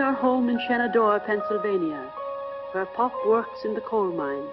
our home in Shenandoah, Pennsylvania, where Pop works in the coal mines.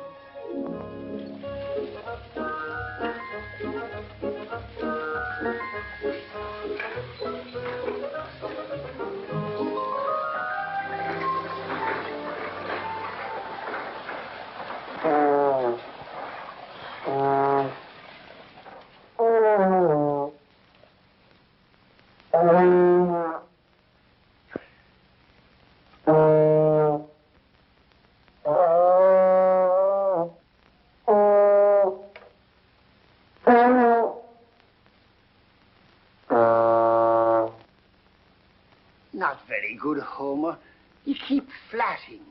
Good, Homer. You keep flatting.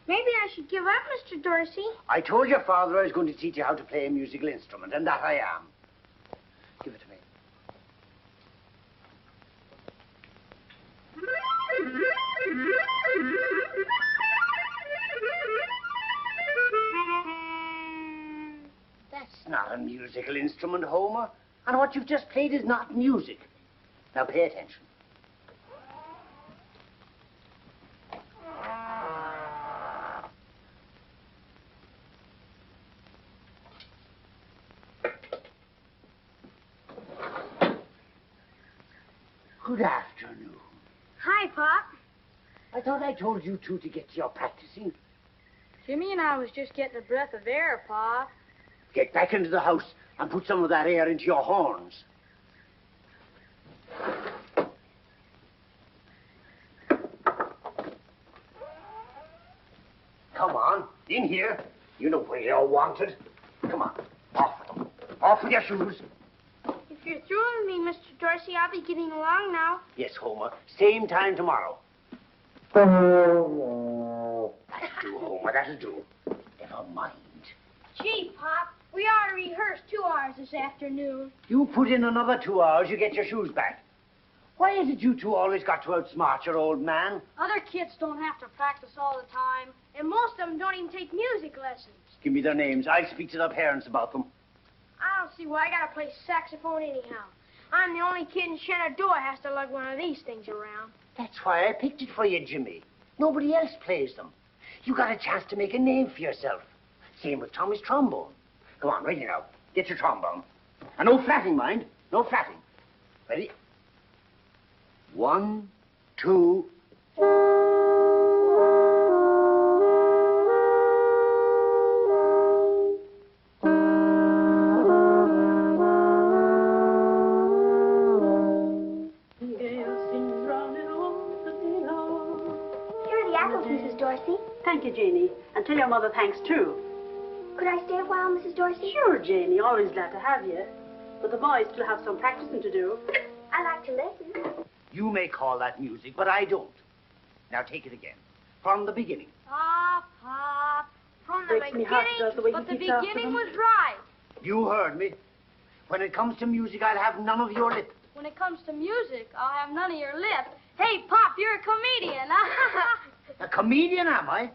Maybe I should give up, Mr. Dorsey. I told your father I was going to teach you how to play a musical instrument, and that I am. Give it to me. That's not a musical instrument, Homer. And what you've just played is not music. Now pay attention. Good afternoon. Hi, Pop. I thought I told you two to get to your practicing. Jimmy and I was just getting a breath of air, Pop. Get back into the house and put some of that air into your horns. Come on, in here. You know where you're wanted. Come on, off with them. Off with your shoes. If you're through with me, Mr. Dorsey, I'll be getting along now. Yes, Homer. Same time tomorrow. That'll do, Homer. That'll do. Never mind. Gee, Pop, we ought to rehearse 2 hours this afternoon. You put in another 2 hours, you get your shoes back. Why is it you two always got to outsmart your old man? Other kids don't have to practice all the time, and most of them don't even take music lessons. Give me their names. I'll speak to their parents about them. I don't see why I gotta play saxophone anyhow. I'm the only kid in Shenandoah has to lug one of these things around. That's why I picked it for you, Jimmy. Nobody else plays them. You got a chance to make a name for yourself. Same with Tommy's trombone. Come on, ready now. Get your trombone. And no flatting, mind. No flatting. Ready? 1, 2... Thank you, Janie. And tell your mother thanks, too. Could I stay a while, Mrs. Dorsey? Sure, Janie. Always glad to have you. But the boys still have some practicing to do. I like to listen. You may call that music, but I don't. Now take it again. From the beginning. Pop, Pop. From the Breaks me heart, does, the way but he the keeps after beginning them. was right. You heard me. When it comes to music, I'll have none of your lip. When it comes to music, I'll have none of your lip. Hey, Pop, you're a comedian. A comedian, am I?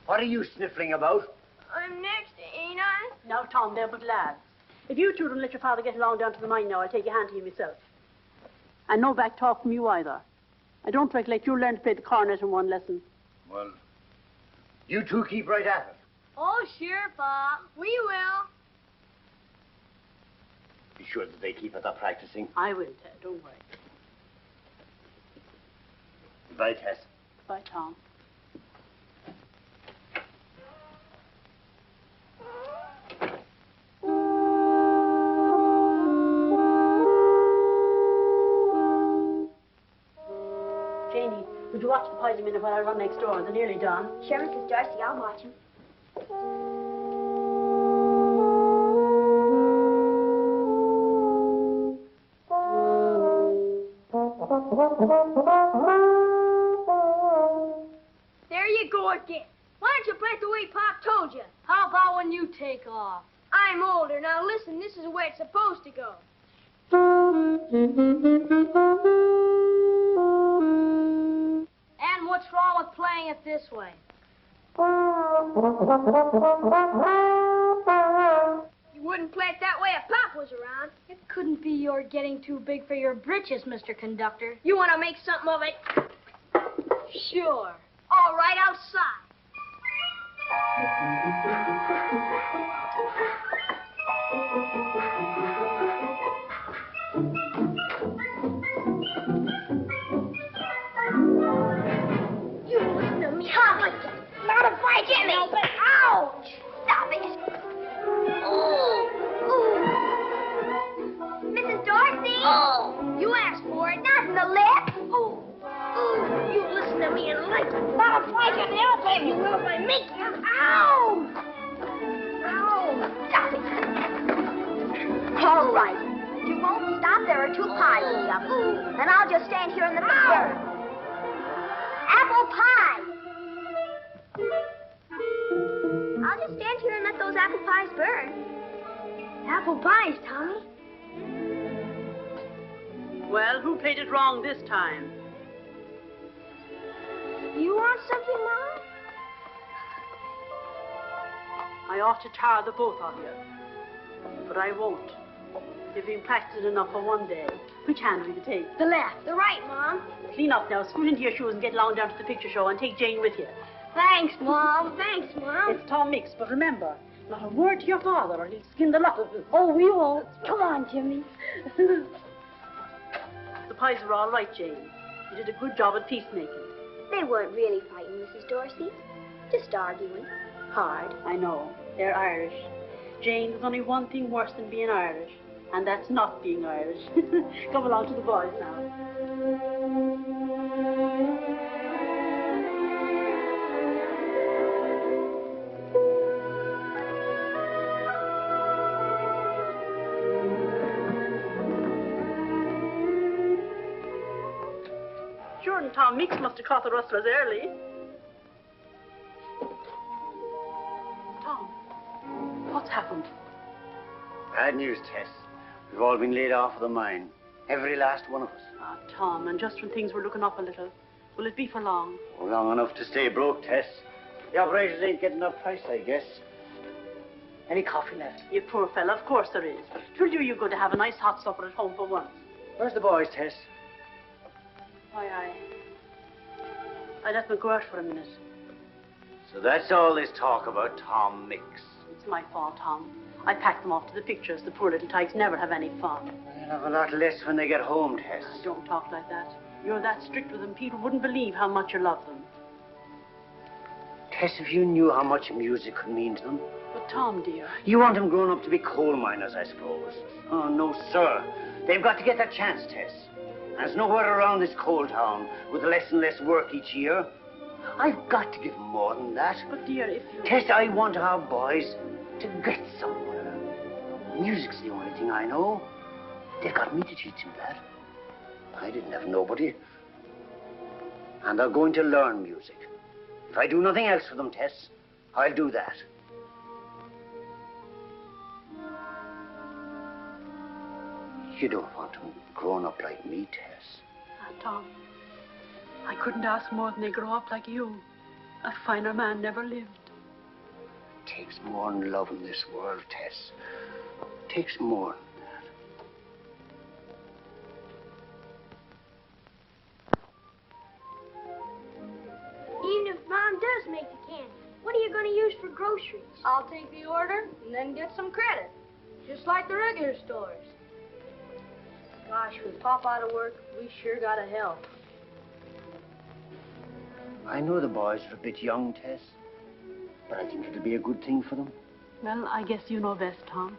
What are you sniffling about? I'm next, ain't I? Now, Tom, they're but lads. If you two don't let your father get along down to the mine now, I'll take a hand to you myself. And no back talk from you either. I don't recollect you learned to play the cornet in one lesson. Well, you two keep right at it. Oh, sure, Pop. We will. Be sure that they keep at their practicing. I will, Ted. Don't worry. Goodbye, Tess. Bye, Tom. Janie, would you watch the pies a minute while I run next door? They're nearly done. Sure, Mrs. Dorsey, I'll watch him. There you go again. Why don't you play it the way Pop told you? How about when you take off? I'm older. Now listen, this is the way it's supposed to go. And what's wrong with playing it this way? You Wouldn't play it that way if Pop was around. It couldn't be you're getting too big for your britches, Mr. Conductor. You want to make something of it? Sure. All right, outside. You listen to me, Tommy. Not if I get me. But ouch! Stop it. Mrs. Dorsey? Oh, you asked for it. Not in the lip. Oh, you listen to me and like it. Not if I can help it. You will by me. Ow! Ow! Stop it. All right. If you won't stop, there are 2 pies in the oven. Then I'll just stand here and let them burn. Apple pie. I'll just stand here and let those apple pies burn. Apple pies, Tommy. Well, who played it wrong this time? You want something, Mom? I ought to tar the both of you. But I won't. You've been practicing enough for one day. Which hand will you take? The left. The right, Mom. Clean up now, scoot into your shoes and get along down to the picture show and take Jane with you. Thanks, Mom. Thanks, Mom. It's Tom Mix, but remember, not a word to your father or he'll skin the lot of you. Oh, we won't. Come on, Jimmy. The pies are all right, Jane. You did a good job at peacemaking. They weren't really fighting, Mrs. Dorsey. Just arguing. Hard. I know. They're Irish. Jane, there's only one thing worse than being Irish, and that's not being Irish. Come along to the boys now. Sure, and Tom Mix must have caught the rustlers early. Tom, what's happened? Bad news, Tess. We've all been laid off of the mine. Every last one of us. Ah, Tom, and just when things were looking up a little. Will it be for long? Oh, long enough to stay broke, Tess. The operators ain't getting up price, I guess. Any coffee left? You poor fella, of course there is. Told you go to have a nice hot supper at home for once. Where's the boys, Tess? Why, I let them go out for a minute. So that's all this talk about Tom Mix. It's my fault, Tom. I packed them off to the pictures. The poor little tykes never have any fun. They'll have a lot less when they get home, Tess. Don't talk like that. You're that strict with them, people wouldn't believe how much you love them. Tess, if you knew how much music could mean to them. But Tom, dear. You want them grown up to be coal miners, I suppose. Oh, no, sir. They've got to get that chance, Tess. There's nowhere around this coal town with less and less work each year. I've got to give them more than that. But, dear, if you... Tess, I want our boys to get somewhere. Music's the only thing I know. They've got me to teach them that. I didn't have nobody. And they're going to learn music. If I do nothing else for them, Tess, I'll do that. You don't want them grown up like me, Tess. Tom, I couldn't ask more than they grow up like you. A finer man never lived. It takes more than love in this world, Tess. It takes more than that. Even if Mom does make the candy, what are you going to use for groceries? I'll take the order and then get some credit. Just like the regular stores. Gosh, with Pop out of work, we sure gotta help. I know the boys are a bit young, Tess, but I think it'll be a good thing for them. Well, I guess you know best, Tom.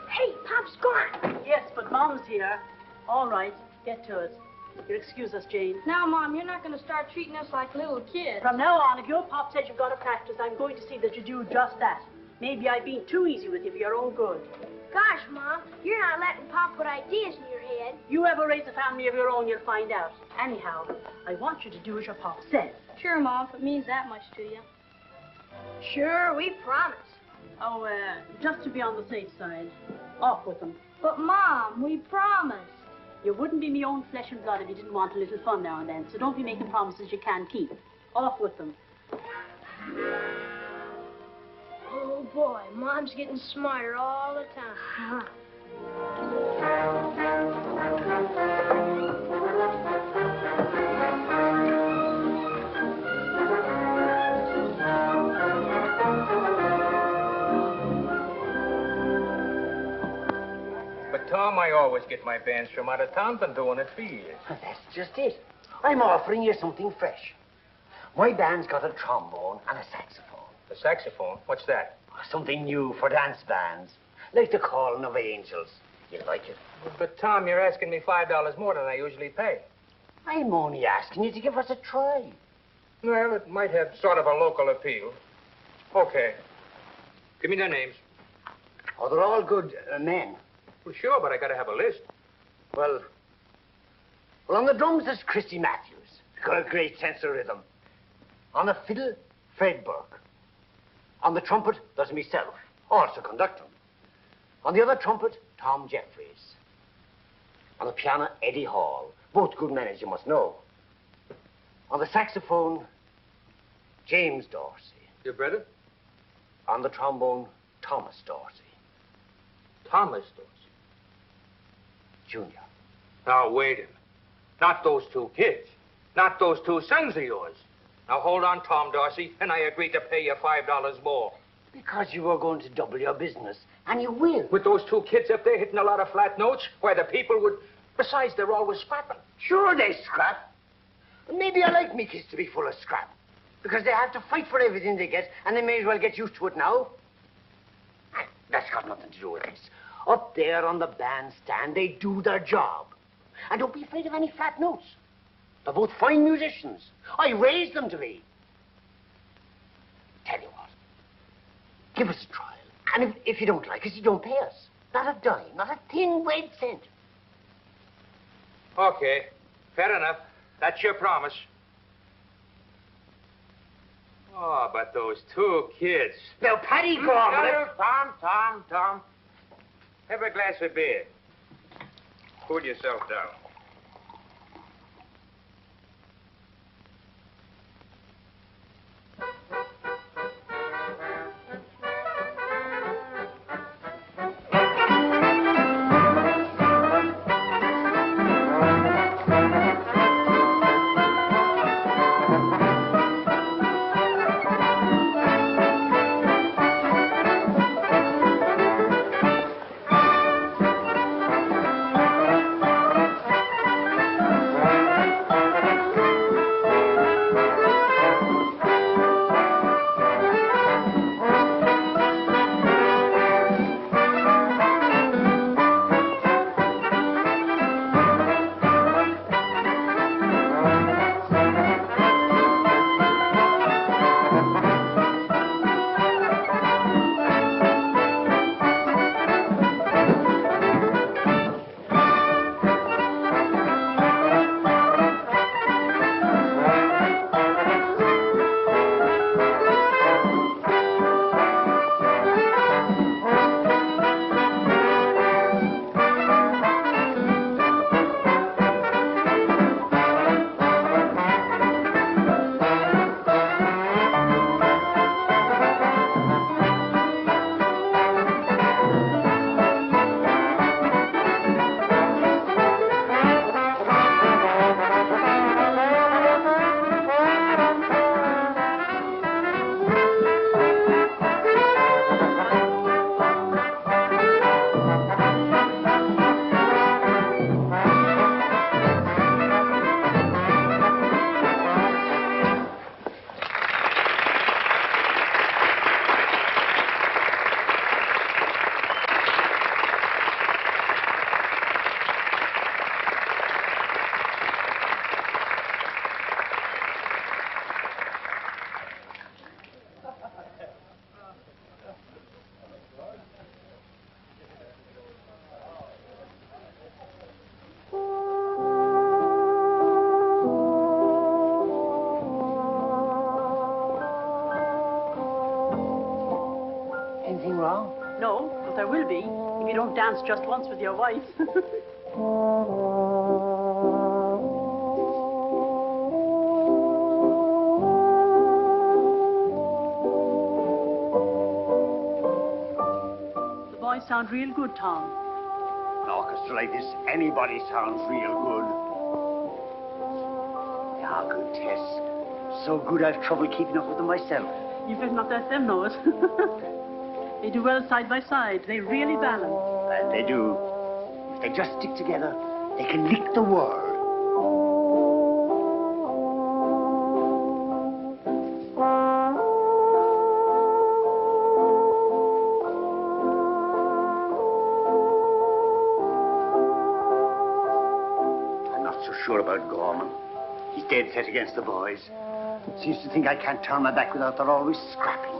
Hey, Pop's gone. Yes, but Mom's here. All right, get to it. You'll excuse us, Jane. Now, Mom, you're not gonna start treating us like little kids. From now on, if your Pop says you've got to practice, I'm going to see that you do just that. Maybe I've been too easy with you for your own good. Gosh, Mom, you're not letting Pop put ideas in your head. You ever raise a family of your own, you'll find out. Anyhow, I want you to do as your Pop says. Sure, Mom, if it means that much to you. Sure, we promise. Oh, just to be on the safe side. Off with them. But, Mom, we promised. You wouldn't be me own flesh and blood if you didn't want a little fun now and then, so don't be making promises you can't keep. Off with them. Oh, boy, Mom's getting smarter all the time. But, Tom, I always get my bands from out of town. Been doing it for years. That's just it. I'm offering you something fresh. My band's got a trombone and a saxophone. The saxophone? What's that? Something new for dance bands. Like the Calling of Angels. You like it? But, Tom, you're asking me $5 more than I usually pay. I'm only asking you to give us a try. Well, it might have sort of a local appeal. Okay. Give me their names. Oh, they're all good men. Well, sure, but I gotta have a list. Well, on the drums there's Christy Matthews. Got a great sense of rhythm. On the fiddle, Fred Burke. On the trumpet, there's myself, also conducting. On the other trumpet, Tom Jeffries. On the piano, Eddie Hall. Both good men, as you must know. On the saxophone, James Dorsey. Your brother? On the trombone, Thomas Dorsey. Thomas Dorsey. Junior. Now, wait a minute. Not those two kids. Not those two sons of yours. Now, hold on, Tom Dorsey, and I agree to pay you $5 more. Because you were going to double your business, and you will. With those two kids up there hitting a lot of flat notes, why the people would... Besides, they're always scrapping. Sure, they scrap. And maybe I like me kids to be full of scrap. Because they have to fight for everything they get, and they may as well get used to it now. That's got nothing to do with this. Up there on the bandstand, they do their job. And don't be afraid of any flat notes. They're both fine musicians. I raised them to be. Tell you what. Give us a trial. And if you don't like us, you don't pay us. Not a dime, not a thin red cent. Okay, fair enough. That's your promise. Oh, but those two kids. Now, Paddy, go on. Tom. Have a glass of beer. Cool yourself down. Tom danced just once with your wife. The boys sound real good, Tom. An orchestra like this, anybody sounds real good. They are good, Tess. So good I've trouble keeping up with them myself. You better not let them know it. They do well side by side. They really balance. And they do. If they just stick together, they can lick the world. I'm not so sure about Gorman. He's dead set against the boys. Seems to think I can't turn my back without they're always scrapping.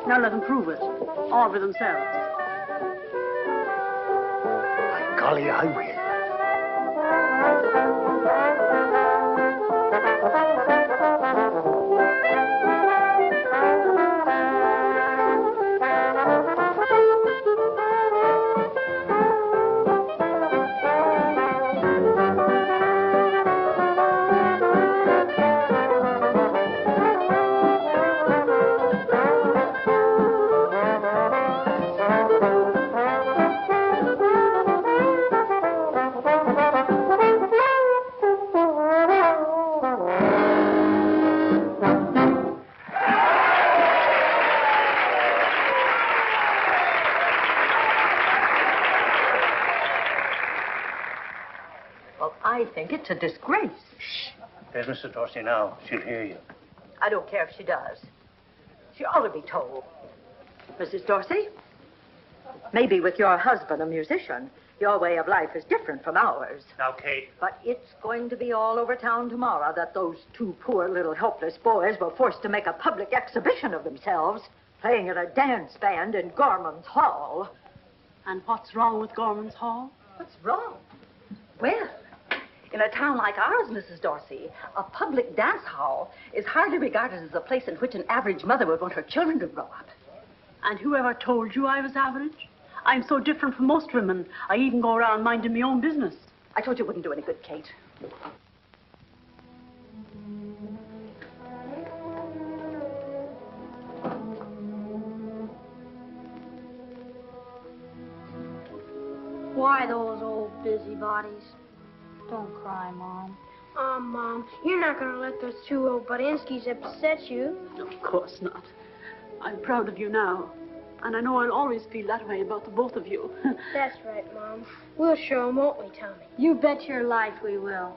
Now let them prove it, all for themselves. By golly, I will. I think it's a disgrace. Shh. There's Mrs. Dorsey now. She'll hear you. I don't care if she does. She ought to be told. Mrs. Dorsey, maybe with your husband a musician, your way of life is different from ours. Now, Kate. But it's going to be all over town tomorrow that those two poor little helpless boys were forced to make a public exhibition of themselves, playing in a dance band in Gorman's Hall. And what's wrong with Gorman's Hall? What's wrong? Well, in a town like ours, Mrs. Dorsey, a public dance hall is hardly regarded as a place in which an average mother would want her children to grow up. And whoever told you I was average? I'm so different from most women, I even go around minding my own business. I told you it wouldn't do any good, Kate. Why those old busybodies? Don't cry, Mom. Oh, Mom, you're not going to let those two old Budinskis upset you. Of course not. I'm proud of you now. And I know I'll always feel that way about the both of you. That's right, Mom. We'll show 'em, won't we, Tommy? You bet your life we will.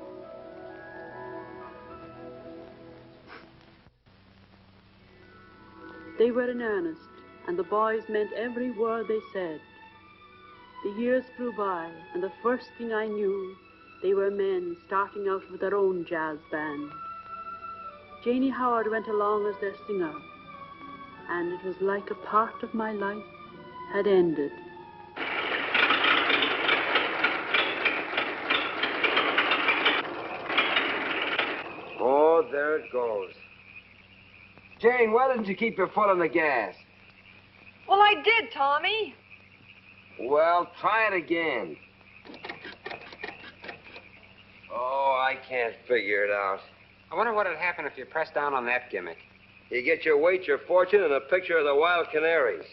They were in earnest, and the boys meant every word they said. The years flew by, and the first thing I knew, they were men starting out with their own jazz band. Janie Howard went along as their singer, and it was like a part of my life had ended. Oh, there it goes. Jane, why didn't you keep your foot on the gas? Well, I did, Tommy. Well, try it again. Oh, I can't figure it out. I wonder what would happen if you pressed down on that gimmick. You get your weight, your fortune, and a picture of the wild canaries.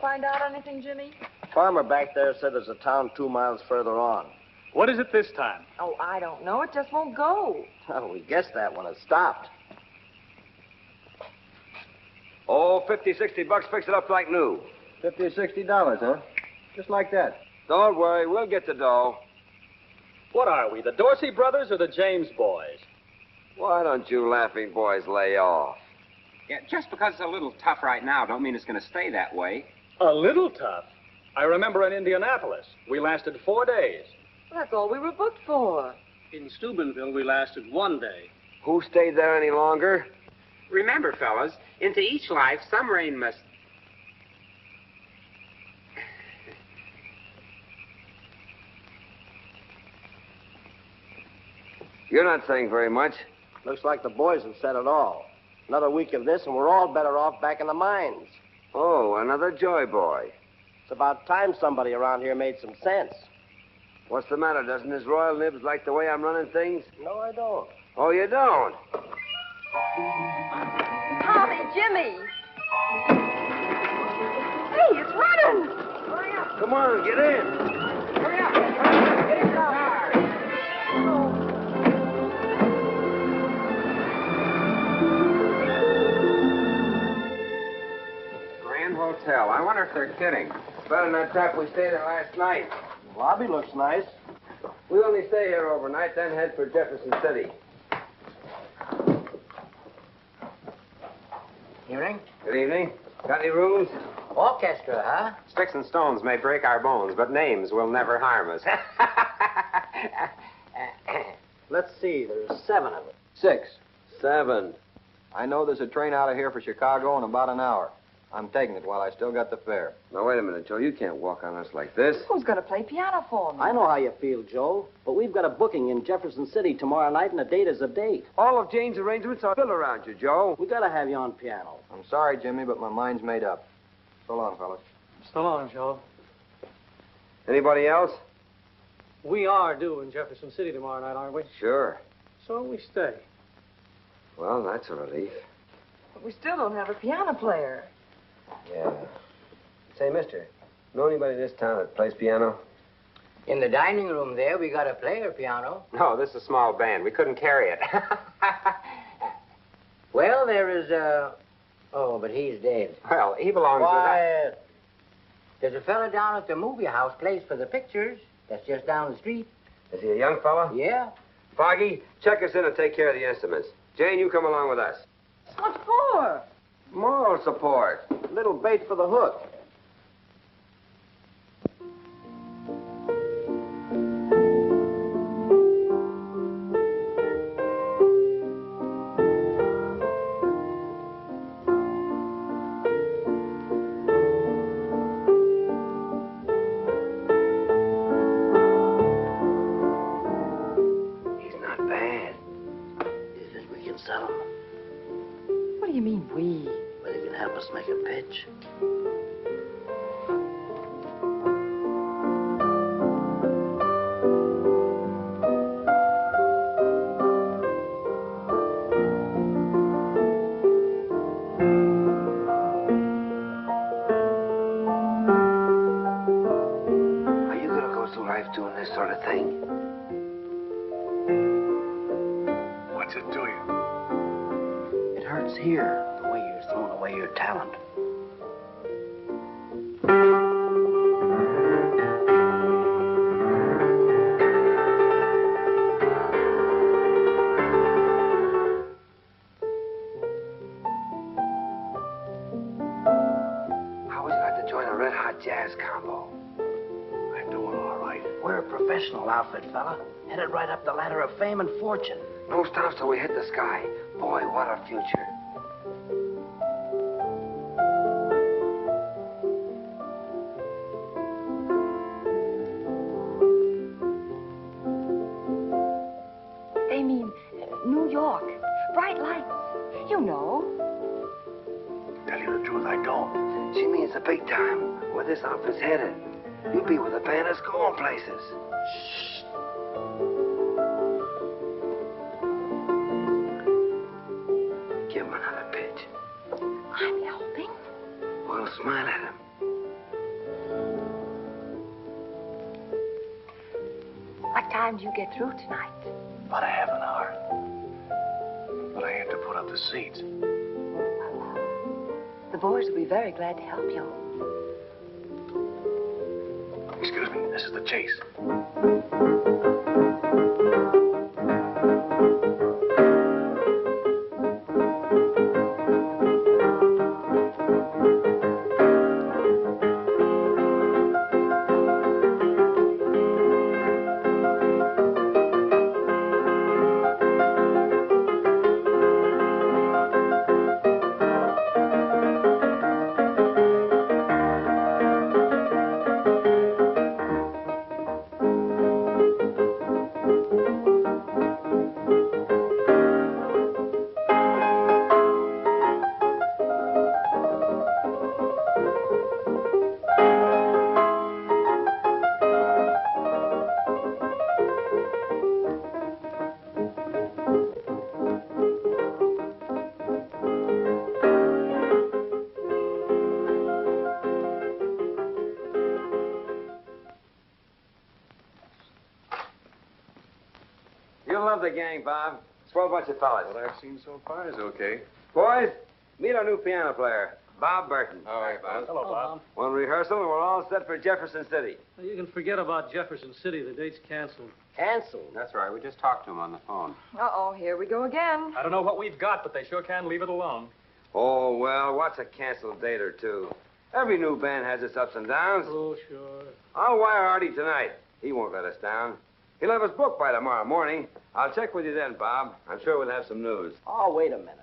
Find out anything, Jimmy? Farmer back there said there's a town 2 miles further on. What is it this time? Oh, I don't know. It just won't go. Oh, we guessed that when it stopped. Oh, $50-$60, fix it up like new. $50 or $60, huh? Just like that. Don't worry, we'll get the dough. What are we, the Dorsey brothers or the James boys? Why don't you laughing boys lay off? Yeah, just because it's a little tough right now don't mean it's going to stay that way. A little tough? I remember in Indianapolis, we lasted 4 days. Well, that's all we were booked for. In Steubenville, we lasted 1 day. Who stayed there any longer? Remember, fellas, into each life, some rain must... You're not saying very much. Looks like the boys have said it all. Another week of this, and we're all better off back in the mines. Oh, another joy boy. It's about time somebody around here made some sense. What's the matter? Doesn't his royal nibs like the way I'm running things? No, I don't. Oh, you don't? Tommy, Jimmy! Hey, it's running! Hurry up! Come on, get in. Hurry up! Get in the car! Grand Hotel. I wonder if they're kidding. Better than that trap we stayed in last night. The lobby looks nice. We only stay here overnight, then head for Jefferson City. Evening. Good evening. Got any rooms? Orchestra, huh? Sticks and stones may break our bones, but names will never harm us. Let's see, there's 7 of them. 6. 7. I know there's a train out of here for Chicago in about an hour. I'm taking it while I still got the fare. Now, wait a minute, Joe. You can't walk on us like this. Who's going to play piano for me? I know how you feel, Joe, but we've got a booking in Jefferson City tomorrow night, and a date is a date. All of Jane's arrangements are built around you, Joe. We gotta have you on piano. I'm sorry, Jimmy, but my mind's made up. So long, fellas. So long, Joe. Anybody else? We are due in Jefferson City tomorrow night, aren't we? Sure. So we stay. Well, that's a relief. But we still don't have a piano player. Yeah. Say, mister, know anybody in this town that plays piano? In the dining room there, we got a player piano. No, this is a small band. We couldn't carry it. Well, there is Oh, but he's dead. Well, he belongs Quiet. There's a fella down at the movie house, plays for the pictures. That's just down the street. Is he a young fella? Yeah. Foggy, check us in and take care of the instruments. Jane, you come along with us. What for? Moral support. Little bait for the hook. He's not bad. You think we can sell him? What do you mean, we? Well, you can help us make a pitch. Are you going to go through life doing this sort of thing? What's it to you? It hurts here, the way you're throwing away your talent. How would you like to join a red hot jazz combo? We're doing all right. We're a professional outfit, fella. Headed right up the ladder of fame and fortune. No stops till we hit the sky. Boy, what a future. They mean New York. Bright lights. You know. Tell you the truth, I don't. She means the big time, where this outfit's headed. You'll be with a band that's going places. Give him another pitch. I'm helping. Well, smile at him. What time do you get through tonight? About a half an hour. But I have to put up the seats. The boys will be very glad to help you. Excuse me, this is the chase. love the gang, Bob. Swell bunch of fellas. What I've seen so far is okay. Boys, meet our new piano player, Bob Burton. All right, Bob. Hello, Bob. One rehearsal, and we're all set for Jefferson City. Well, you can forget about Jefferson City. The date's canceled. Canceled? That's right. We just talked to him on the phone. Uh-oh, here we go again. I don't know what we've got, but they sure can leave it alone. Oh, well, what's a canceled date or two? Every new band has its ups and downs. Oh, sure. I'll wire Artie tonight. He won't let us down. He'll have us booked by tomorrow morning. I'll check with you then, Bob. I'm sure we'll have some news. Oh, wait a minute.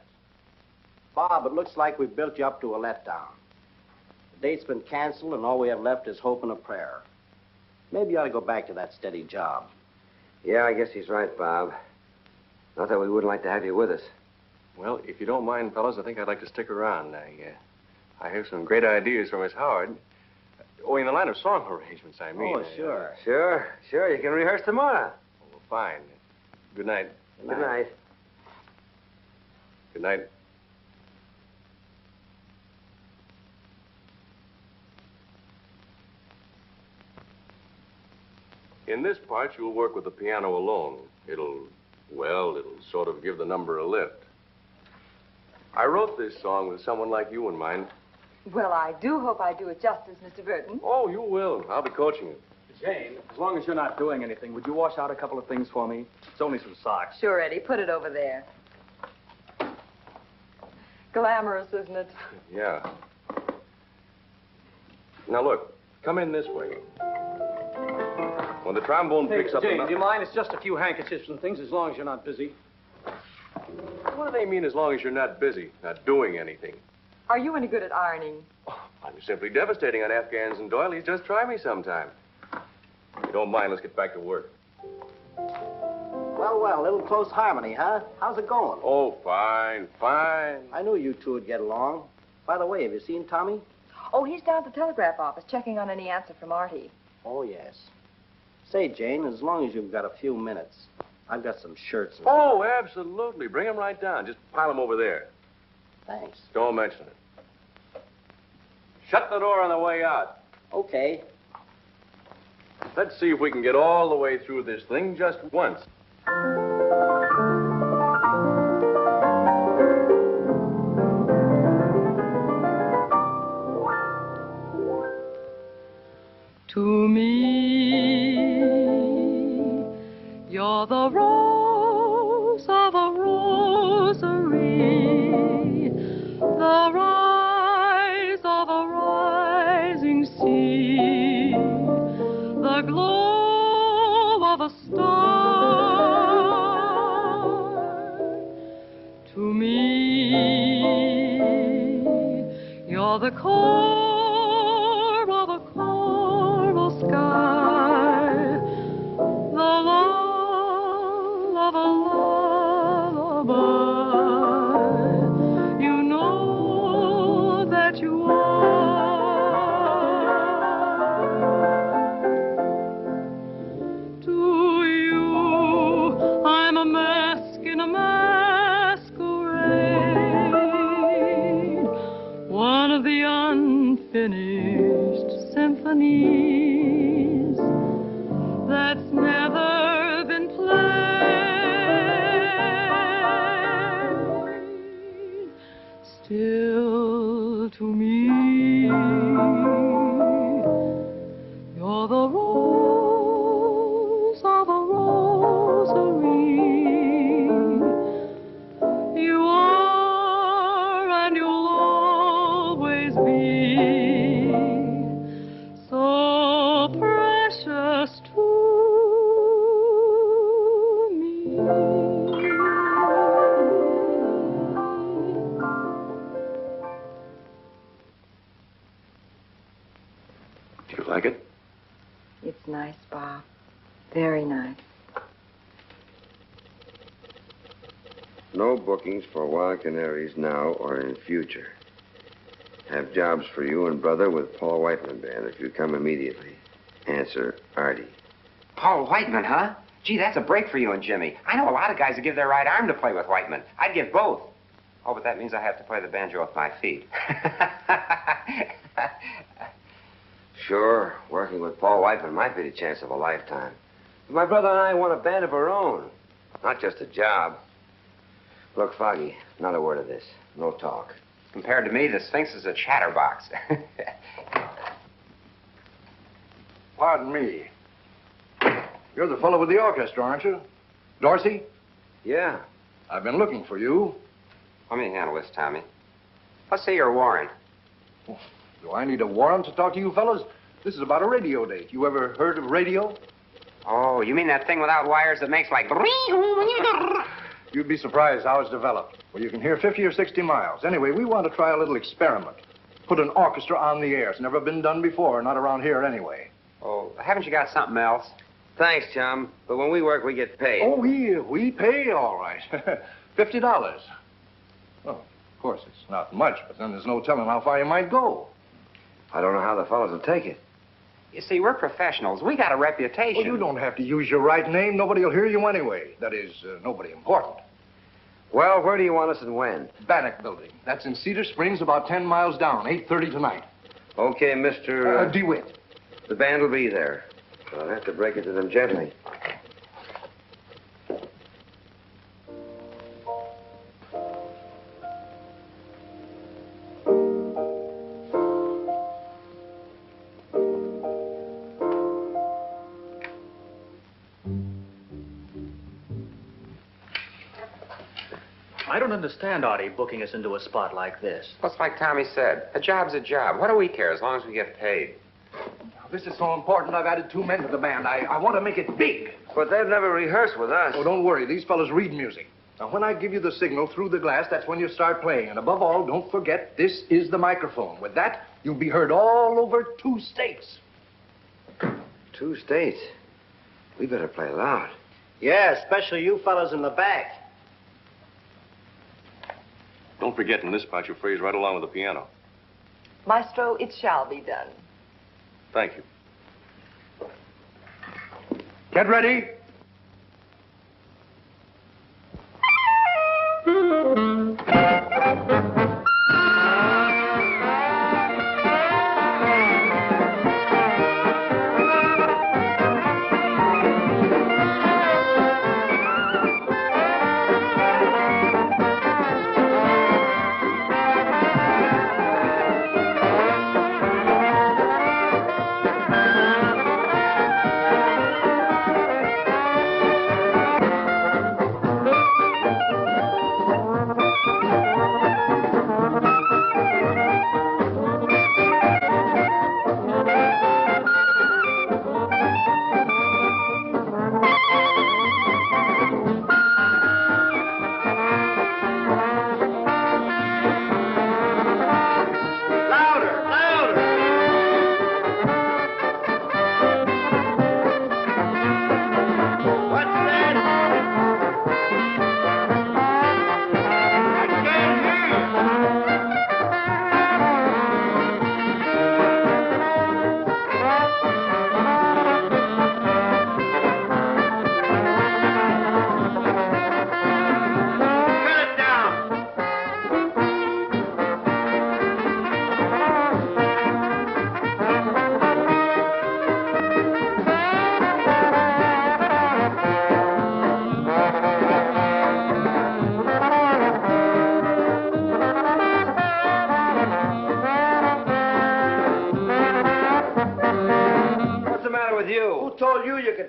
Bob, it looks like we've built you up to a letdown. The date's been canceled, and all we have left is hope and a prayer. Maybe you ought to go back to that steady job. Yeah, I guess he's right, Bob. Not that we wouldn't like to have you with us. Well, if you don't mind, fellas, I think I'd like to stick around. I have some great ideas for Miss Howard. Oh, in the line of song arrangements, I mean. Oh, sure. Sure. You can rehearse tomorrow. Well, fine. Good night. Good night. Good night. In this part, you'll work with the piano alone. It'll sort of give the number a lift. I wrote this song with someone like you in mind. Well, I do hope I do it justice, Mr. Burton. Oh, you will. I'll be coaching you. Jane, as long as you're not doing anything, would you wash out a couple of things for me? It's only some socks. Sure, Eddie. Put it over there. Glamorous, isn't it? Yeah. Now, look. Come in this way. When the trombone picks up Jane, the... do you mind? It's just a few handkerchiefs and things, as long as you're not busy. What do they mean as long as you're not busy, not doing anything? Are you any good at ironing? Oh, I'm simply devastating on Afghans and doilies. Just try me sometime. If you don't mind, let's get back to work. Well, a little close harmony, huh? How's it going? Oh, fine. I knew you two would get along. By the way, have you seen Tommy? Oh, he's down at the telegraph office checking on any answer from Artie. Oh, yes. Say, Jane, as long as you've got a few minutes, I've got some shirts. Oh, absolutely. Bring them right down. Just pile them over there. Thanks. Don't mention it. Shut the door on the way out. Okay. Let's see if we can get all the way through this thing just once. To me, you're the rose of a rosary, the rise of a rising sea, the glow of a star. To me, you're the core of a coral sky, the lull of a lullaby. You know that you are. To you, I'm a mask in a masquerade, one of the unfinished symphonies that's never been played. Still, to me, you're the rose of a rosary. You are, and you'll always be, so precious to me. Do you like it? It's nice, Bob. Very nice. No bookings for Wild Canaries now or in future. Have jobs for you and brother with Paul Whiteman Band if you come immediately. Answer, Artie. Paul Whiteman, huh? Gee, that's a break for you and Jimmy. I know a lot of guys who give their right arm to play with Whiteman. I'd give both. Oh, but that means I have to play the banjo with my feet. Sure, working with Paul Whiteman might be the chance of a lifetime. But my brother and I want a band of our own. Not just a job. Look, Foggy, not a word of this. No talk. Compared to me, the Sphinx is a chatterbox. Pardon me. You're the fellow with the orchestra, aren't you? Dorsey? Yeah. I've been looking for you. Let me handle this, Tommy. Let's say you're Warren. Do I need a warrant to talk to you fellas? This is about a radio date. You ever heard of radio? Oh, you mean that thing without wires that makes like... You'd be surprised how it's developed. Well, you can hear 50 or 60 miles. Anyway, we want to try a little experiment. Put an orchestra on the air. It's never been done before, not around here anyway. Oh, haven't you got something else? Thanks, chum. But when we work, we get paid. Oh, we pay all right. $50. Well, of course, it's not much, but then there's no telling how far you might go. I don't know how the fellas will take it. You see, we're professionals. We got a reputation. Well, you don't have to use your right name. Nobody will hear you anyway. That is, nobody important. Well, where do you want us and when? Bannock Building. That's in Cedar Springs, about 10 miles down, 8:30 tonight. Okay, Mr. DeWitt. The band will be there. I'll have to break it to them gently. I don't understand Artie booking us into a spot like this. Well, it's like Tommy said. A job's a job. What do we care as long as we get paid? This is so important, I've added 2 men to the band. I want to make it big. But they've never rehearsed with us. Oh, don't worry. These fellas read music. Now, when I give you the signal through the glass, that's when you start playing. And above all, don't forget, this is the microphone. With that, you'll be heard all over 2 states. 2 states? We better play loud. Yeah, especially you fellas in the back. Don't forget, in this part, you phrase right along with the piano. Maestro, it shall be done. Thank you. Get ready.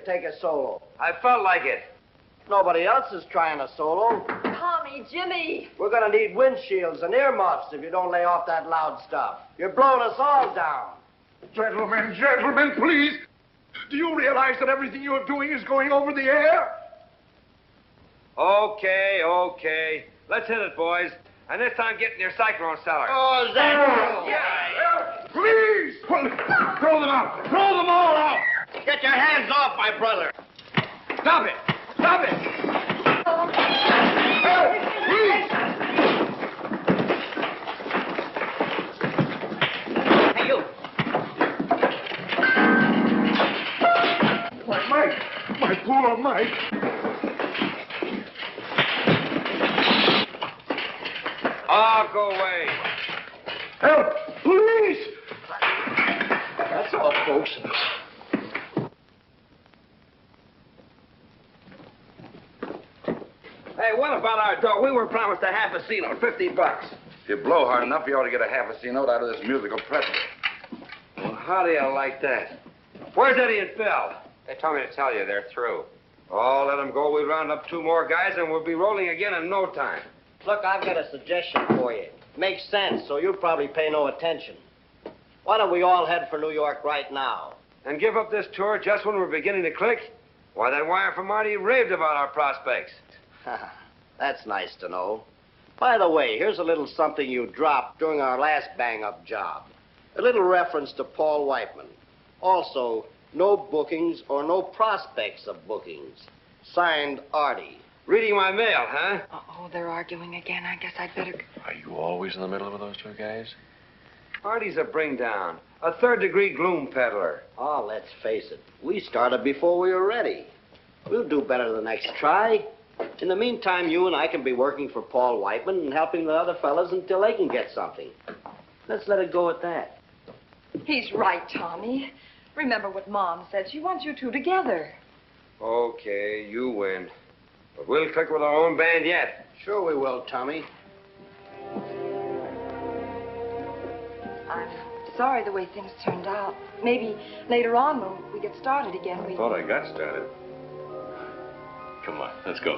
Take a solo. I felt like it. Nobody else is trying a solo. Tommy, Jimmy. We're gonna need windshields and earmuffs if you don't lay off that loud stuff. You're blowing us all down. Gentlemen, please. Do you realize that everything you're doing is going over the air? Okay. Let's hit it, boys. And this time, get in your cyclone cellar. Oh, is that... Yeah. Please! Throw them out! Throw them all out! Get your hands off my brother! Stop it! Stop it! Hey, please! Hey, you! Mike! My poor Mike! Oh, go away. Help! Please! That's all, folks. our door. We were promised a half a C-note, $50. If you blow hard enough, you ought to get a half a C-note out of this musical pretzel. Well, how do you like that? Where's Eddie and Phil? They told me to tell you they're through. Oh, let them go. We'll round up 2 more guys, and we'll be rolling again in no time. Look, I've got a suggestion for you. Makes sense, so you'll probably pay no attention. Why don't we all head for New York right now? And give up this tour just when we're beginning to click? Why, that wire from Marty raved about our prospects. That's nice to know. By the way, here's a little something you dropped during our last bang-up job. A little reference to Paul Whiteman. Also, no bookings or no prospects of bookings. Signed, Artie. Reading my mail, huh? Oh, they're arguing again. I guess I'd better... Are you always in the middle with those 2 guys? Artie's a bring-down. A third-degree gloom peddler. Oh, let's face it. We started before we were ready. We'll do better the next try. In the meantime, you and I can be working for Paul Whiteman and helping the other fellas until they can get something. Let's let it go at that. He's right, Tommy. Remember what Mom said. She wants you 2 together. Okay, you win. But we'll click with our own band yet. Sure we will, Tommy. I'm sorry the way things turned out. Maybe later on when we get started again, we... Thought I got started. Come on, let's go.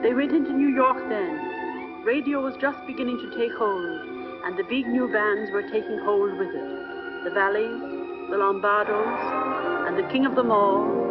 They went into New York then. Radio was just beginning to take hold, and the big new bands were taking hold with it. The Valleys, the Lombardos, and the king of them all,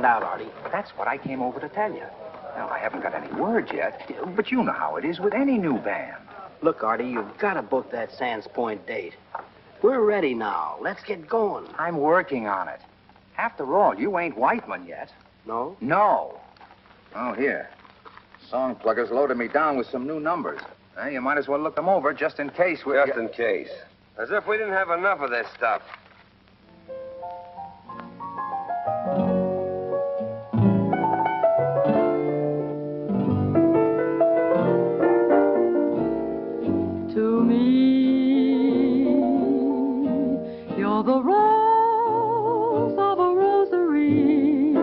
Out, Artie. That's what I came over to tell you. Now, I haven't got any word yet, but you know how it is with any new band. Look, Artie, you've got to book that Sands Point date. We're ready now. Let's get going. I'm working on it. After all, you ain't Whiteman yet. No? No. Oh, here. Song Pluggers loaded me down with some new numbers. You might as well look them over just in case we... Just in case. As if we didn't have enough of this stuff. To me, you're the rose of a rosary,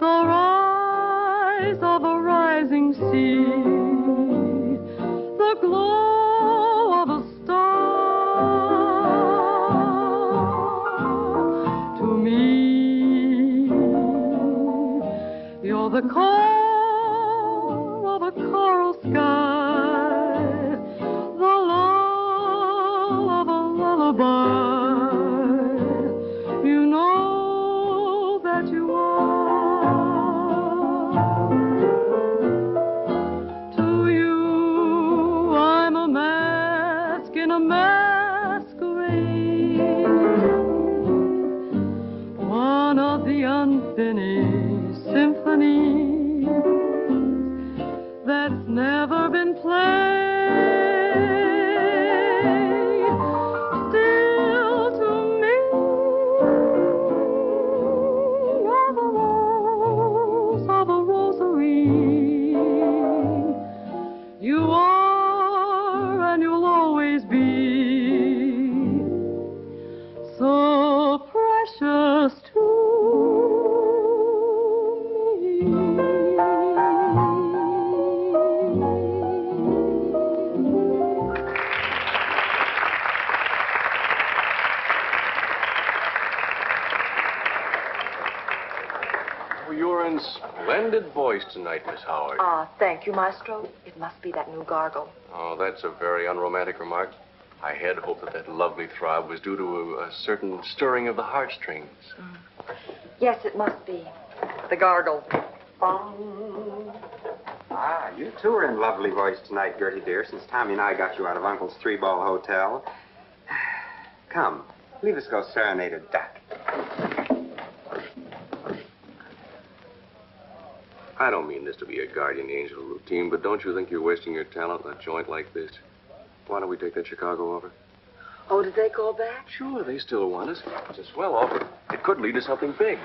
the rise of a rising sea, the core of a coral sky, the lull of a lullaby. You know that you are. To you, I'm a mask in a masquerade, one of the unfinished symphonies that's never been played. Still to me, you're the rose of a rosary. You are and you'll always be so precious to Oh, you're in splendid voice tonight, Miss Howard. Ah, thank you, Maestro. It must be that new gargle. Oh, that's a very unromantic remark. I had hoped that lovely throb was due to a certain stirring of the heartstrings. Yes, it must be. The gargle. Ah, you two are in lovely voice tonight, Gertie dear, since Tommy and I got you out of Uncle's three-ball hotel. Come, leave us go serenade a duck. I don't mean this to be a guardian angel routine, but don't you think you're wasting your talent in a joint like this? Why don't we take that Chicago over? Oh, did they call back? Sure, they still want us. It's a swell offer. It could lead to something big.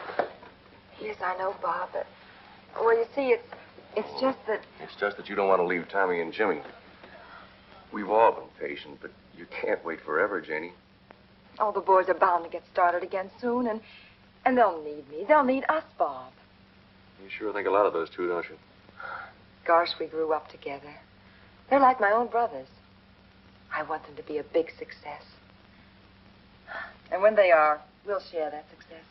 Yes, I know, Bob, but... Well, you see, it's just that... It's just that you don't want to leave Tommy and Jimmy. We've all been patient, but you can't wait forever, Janie. Oh, the boys are bound to get started again soon, and they'll need me. They'll need us, Bob. You sure think a lot of those two, don't you? Gosh, we grew up together. They're like my own brothers. I want them to be a big success. And when they are, we'll share that success.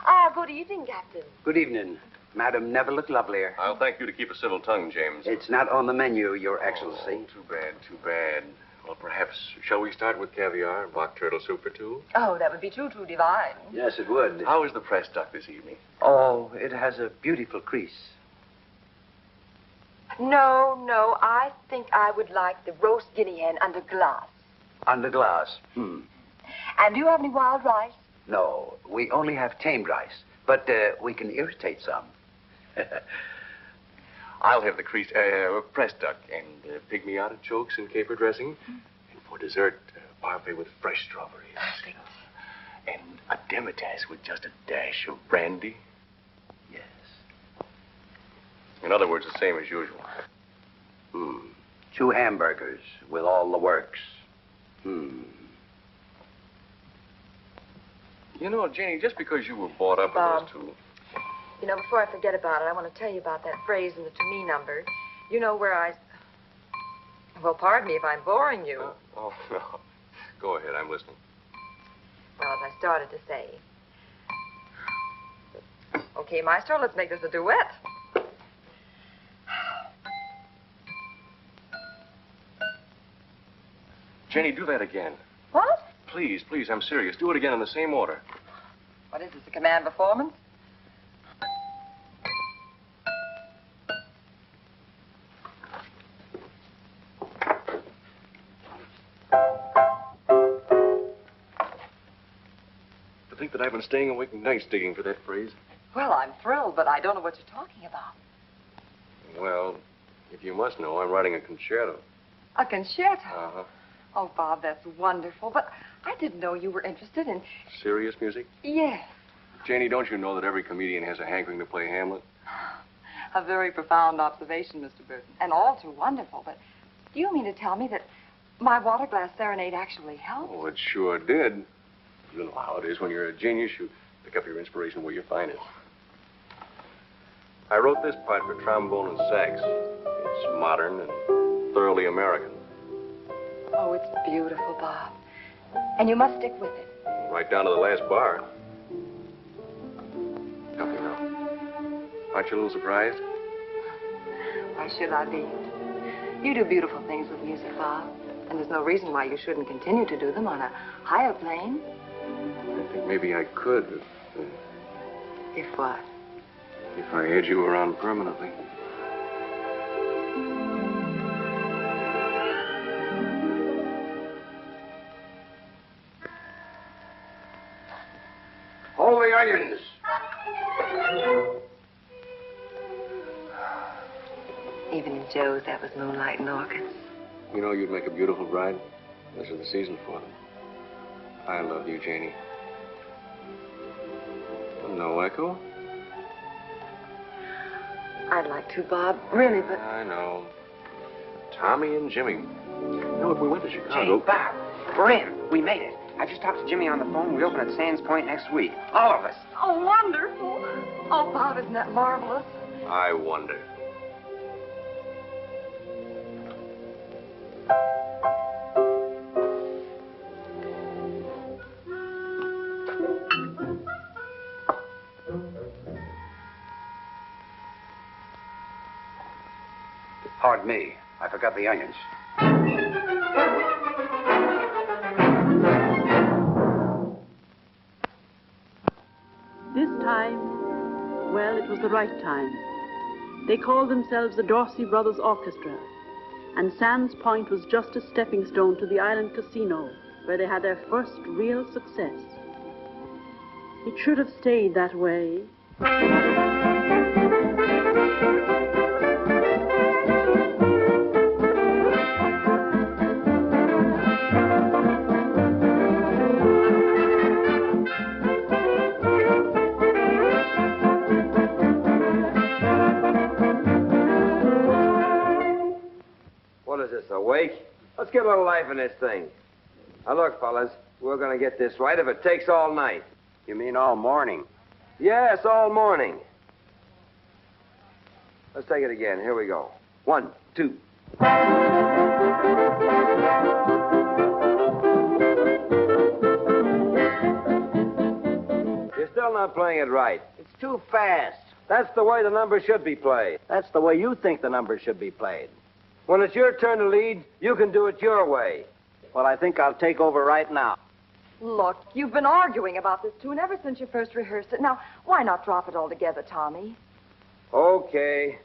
Ah, good evening, Captain. Good evening. Madam never looked lovelier. I'll thank you to keep a civil tongue, James. It's not on the menu, Your Excellency. Oh, too bad, too bad. Well, perhaps, shall we start with caviar and mock turtle soup for two? Oh, that would be too divine. Yes, it would. How is the pressed duck this evening? Oh, it has a beautiful crease. No, I think I would like the roast guinea hen under glass. Under glass. And do you have any wild rice? No, we only have tamed rice, but we can irritate some. I'll have the pressed duck and pygmy artichokes and caper dressing. And for dessert, parfait with fresh strawberries. Perfect. And a demitasse with just a dash of brandy. Yes. In other words, the same as usual. 2 hamburgers with all the works. You know, Janie, just because you were brought up Bob. with those two... You know, before I forget about it, I want to tell you about that phrase in the to me number. You know where I... Well, pardon me if I'm boring you. Oh, no. Go ahead, I'm listening. Well, as I started to say. Okay, Maestro, let's make this a duet. Jenny, do that again. What? Please, I'm serious. Do it again in the same order. What is this, a command performance? To think that I've been staying awake nights digging for that phrase. Well, I'm thrilled, but I don't know what you're talking about. Well, if you must know, I'm writing a concerto. A concerto? Uh-huh. Oh, Bob, that's wonderful, but I didn't know you were interested in... Serious music? Yes. Janie, don't you know that every comedian has a hankering to play Hamlet? A very profound observation, Mr. Burton, and all too wonderful, but do you mean to tell me that my water glass serenade actually helped? Oh, it sure did. You know how it is when you're a genius. You pick up your inspiration where you find it. I wrote this part for trombone and sax. It's modern and thoroughly American. Oh, it's beautiful, Bob. And you must stick with it. Right down to the last bar. Help me now. Aren't you a little surprised? Why should I be? You do beautiful things with music, Bob. And there's no reason why you shouldn't continue to do them on a higher plane. I think maybe I could If what? if I had you around permanently. Hold the onions. Even in Joe's, that was moonlight and orchids. You know, you'd make a beautiful bride. This is the season for them. I love you, Janie. No echo? I'd like to, Bob. Really, but... I know. Tommy and Jimmy. You know, if we went to Chicago... Hey, Bob, we're in. We made it. I just talked to Jimmy on the phone. We open at Sands Point next week. All of us. Oh, wonderful. Oh, Bob, isn't that marvelous? I wonder. Pardon me. I forgot the onions. This time, well, it was the right time. They called themselves the Dorsey Brothers Orchestra, and Sands Point was just a stepping stone to the Island Casino, where they had their first real success. It should have stayed that way. What is this, a wake? Let's get a little life in this thing. Now, look, fellas, we're going to get this right if it takes all night. You mean all morning? Yes, all morning. Let's take it again. Here we go. 1, 2. You're still not playing it right. It's too fast. That's the way the number should be played. That's the way you think the number should be played. When it's your turn to lead, you can do it your way. Well, I think I'll take over right now. Look, you've been arguing about this tune ever since you first rehearsed it. Now, why not drop it altogether, Tommy? Okay.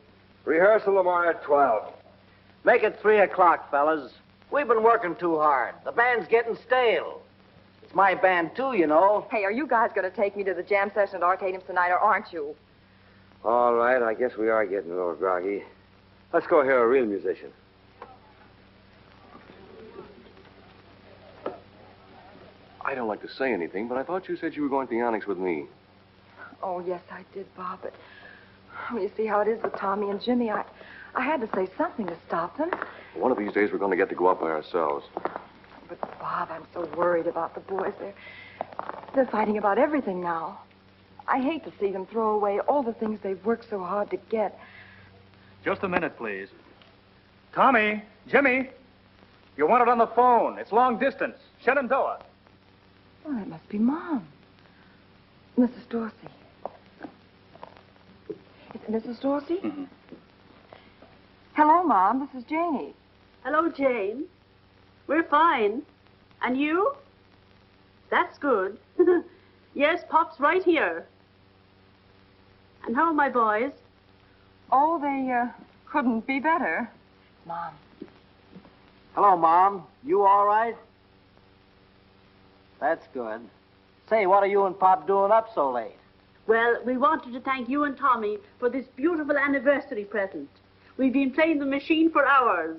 Rehearsal tomorrow at 12. Make it 3 o'clock, fellas. We've been working too hard. The band's getting stale. It's my band, too, you know. Hey, are you guys going to take me to the jam session at Arcadium tonight, or aren't you? All right, I guess we are getting a little groggy. Let's go hear a real musician. I don't like to say anything, but I thought you said you were going to the Onyx with me. Oh, yes, I did, Bob, but well, you see how it is with Tommy and Jimmy. I had to say something to stop them. One of these days, we're going to get to go out by ourselves. But, Bob, I'm so worried about the boys. They're fighting about everything now. I hate to see them throw away all the things they've worked so hard to get. Just a minute, please. Tommy, Jimmy, you want it on the phone. It's long distance. Shenandoah. Oh, that must be Mom. Mrs. Dorsey. Is it Mrs. Dorsey? Mm-hmm. Hello, Mom. This is Janie. Hello, Jane. We're fine. And you? That's good. Yes, Pop's right here. And how are my boys? Oh, they couldn't be better. Mom. Hello, Mom. You all right? That's good. Say, what are you and Pop doing up so late? Well, we wanted to thank you and Tommy for this beautiful anniversary present. We've been playing the machine for hours.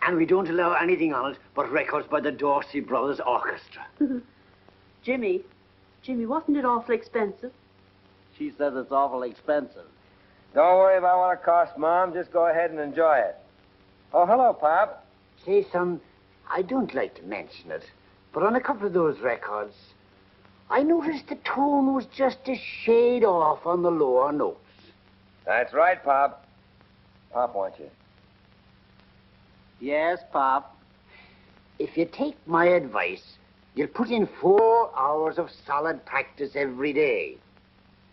And we don't allow anything on it but records by the Dorsey Brothers Orchestra. Jimmy, wasn't it awful expensive? She says it's awful expensive. Don't worry about what it costs, Mom. Just go ahead and enjoy it. Oh, hello, Pop. Say, son, I don't like to mention it, but on a couple of those records, I noticed the tone was just a shade off on the lower notes. That's right, Pop. Pop wants you. Yes, Pop. If you take my advice, you'll put in 4 hours of solid practice every day.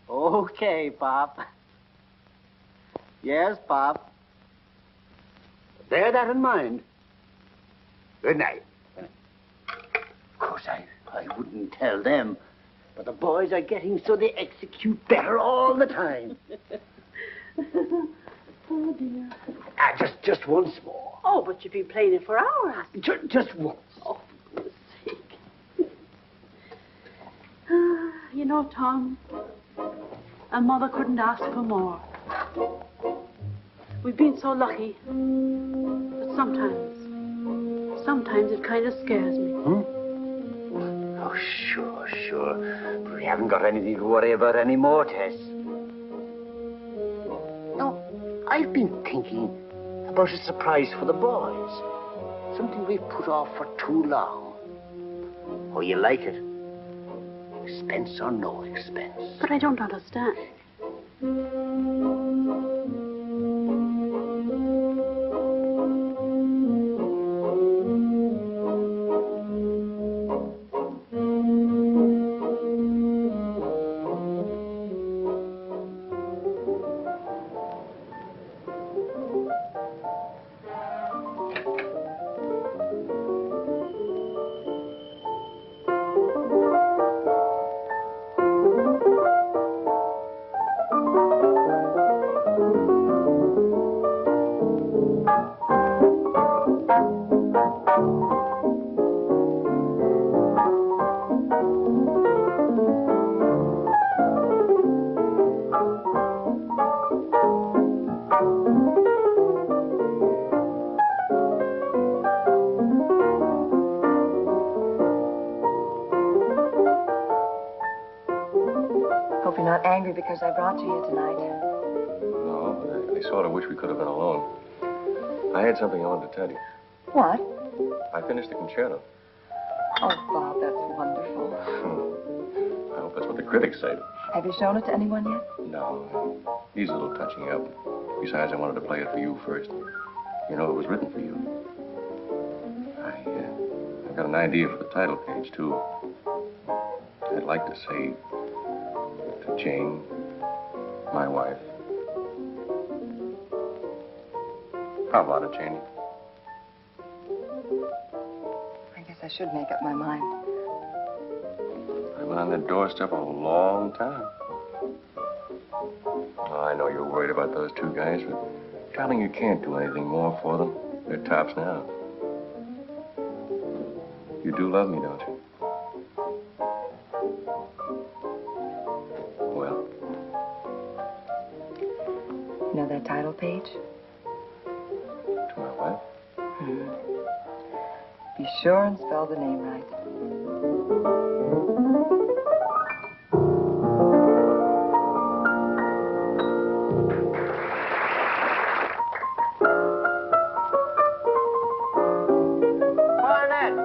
Okay, Pop. Yes, Pop. Bear that in mind. Good night. Of course, I wouldn't tell them, but the boys are getting so they execute better all the time. Oh, dear. Just once more. Oh, but you've been playing it for hours. Just once. Oh, for goodness sake. You know, Tom, a mother couldn't ask for more. We've been so lucky, but sometimes it kind of scares me. Oh, sure. But we haven't got anything to worry about anymore, Tess. No, I've been thinking about a surprise for the boys. Something we've put off for too long. Oh, you like it? Expense or no expense? But I don't understand. Hope you're not angry because I brought you here tonight. No, I sort of wish we could have been alone. I had something I wanted to tell you. What? I finished the concerto. Oh, Bob, that's wonderful. I hope that's what the critics say. Have you shown it to anyone yet? No, he's a little touching up. Besides, I wanted to play it for you first. You know, it was written for you. I've got an idea for the title page, too. I'd like to say, to Jane, my wife. How about it, Janie? I guess I should make up my mind. I've been on their doorstep a long time. Oh, I know you're worried about those two guys, but, darling, you can't do anything more for them. They're tops now. You do love me, don't you? Well? You know that title page? To my wife? Be sure and spell the name right.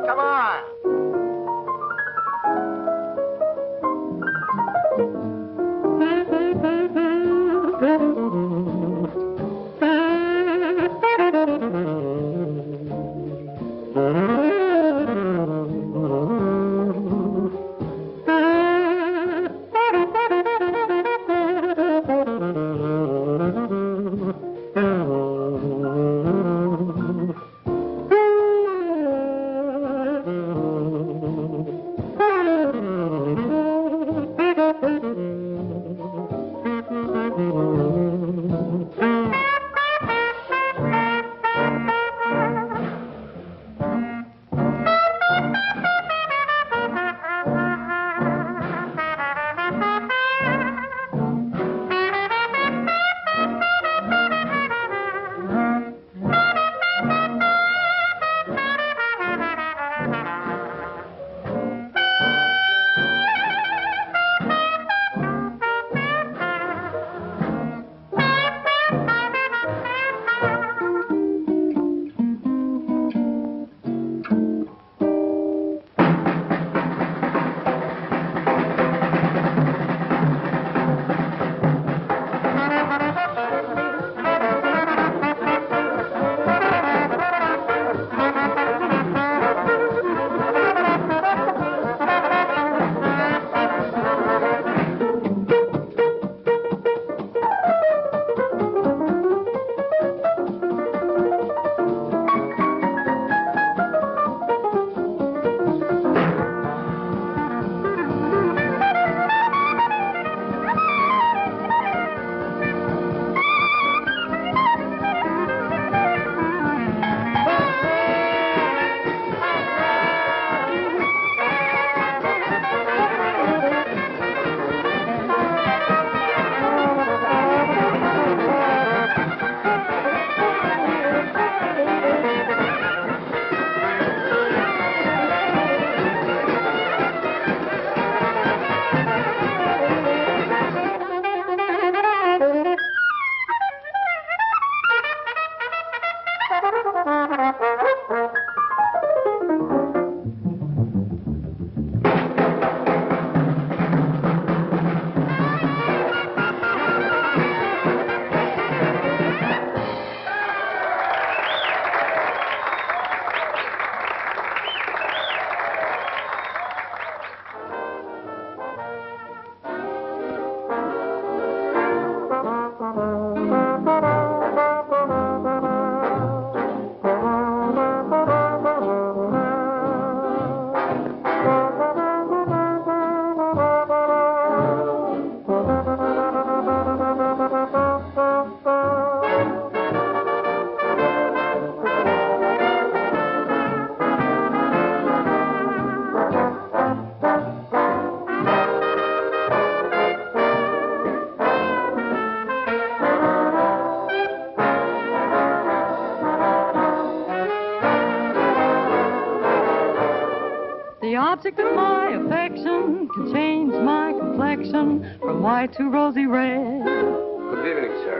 Come on. affection can change my complexion from white to rosy red. Good evening, sir.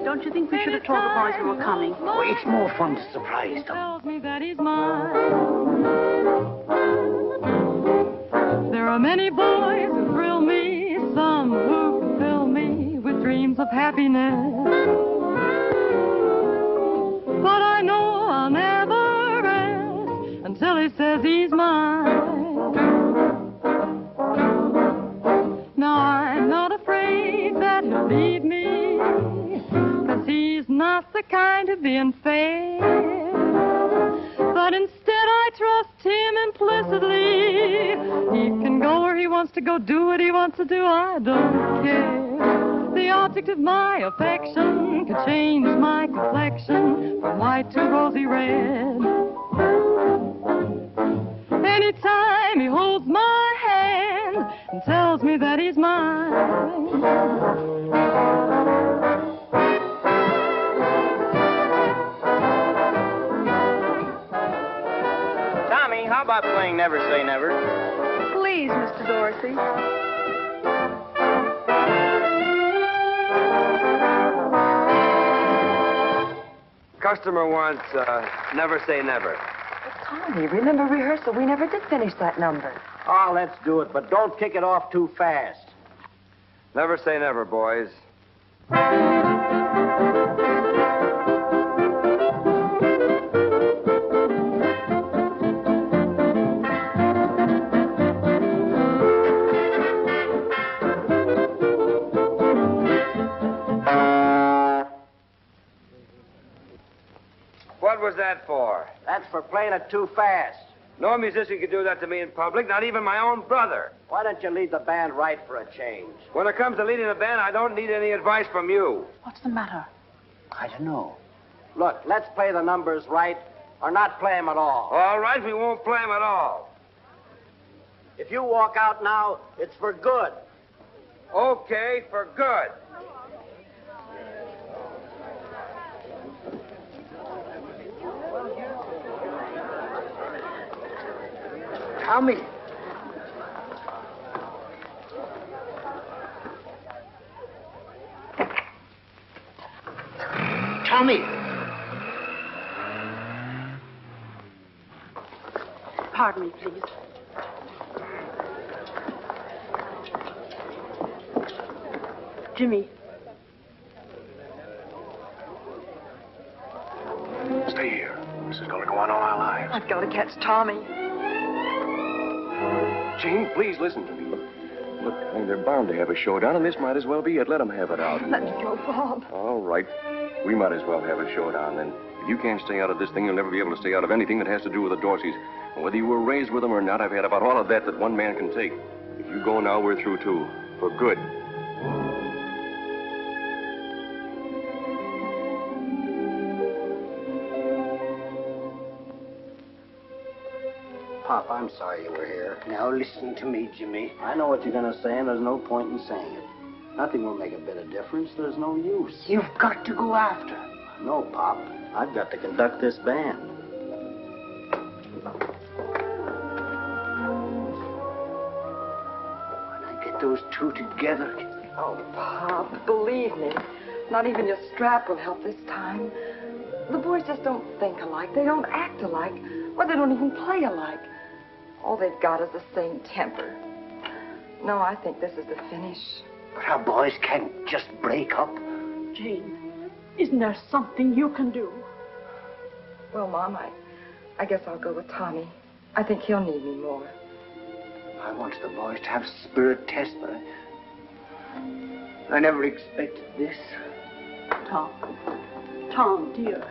Don't you think we should have told the boys we were coming? Oh, it's more fun to surprise them. Tells me that he's mine. There are many boys who thrill me, some who can fill me with dreams of happiness. But I know I'll never rest until he says he's mine. Now I'm not afraid that he'll leave me, 'cause he's not the kind to be unfair. But instead I trust him implicitly. He can go where he wants to go, do what he wants to do, I don't care. The object of my affection could change my complexion from white to rosy red. Anytime he holds my hand and tells me that he's mine. Tommy, how about playing Never Say Never? Please, Mr. Dorsey. Customer wants Never Say Never. Tommy, remember rehearsal? We never did finish that number. Oh, let's do it, but don't kick it off too fast. Never say never, boys. What was that for? That's for playing it too fast. No musician could do that to me in public, not even my own brother. Why don't you lead the band right for a change? When it comes to leading a band, I don't need any advice from you. What's the matter? I don't know. Look, let's play the numbers right or not play them at all. All right, we won't play them at all. If you walk out now, it's for good. Okay, for good. Tommy. Tommy. Pardon me, please. Jimmy. Stay here. This is going to go on all our lives. I've got to catch Tommy. Jane, please listen to me. Look, I think they're bound to have a showdown, and this might as well be it. Let them have it out. Let me go, Bob. All right. We might as well have a showdown, then. If you can't stay out of this thing, you'll never be able to stay out of anything that has to do with the Dorseys. And whether you were raised with them or not, I've had about all of that one man can take. If you go now, we're through, too. For good. Pop, I'm sorry you were here. Now listen to me, Jimmy. I know what you're going to say, and there's no point in saying it. Nothing will make a bit of difference. There's no use. You've got to go after. No, Pop. I've got to conduct this band. When I get those two together... Oh, Bob, believe me, not even your strap will help this time. The boys just don't think alike. They don't act alike. Or they don't even play alike. All they've got is the same temper. No, I think this is the finish. But our boys can't just break up. Jane, isn't there something you can do? Well, Mom, I guess I'll go with Tommy. I think he'll need me more. I wanted the boys to have spirit tests, but I never expected this. Tom, dear.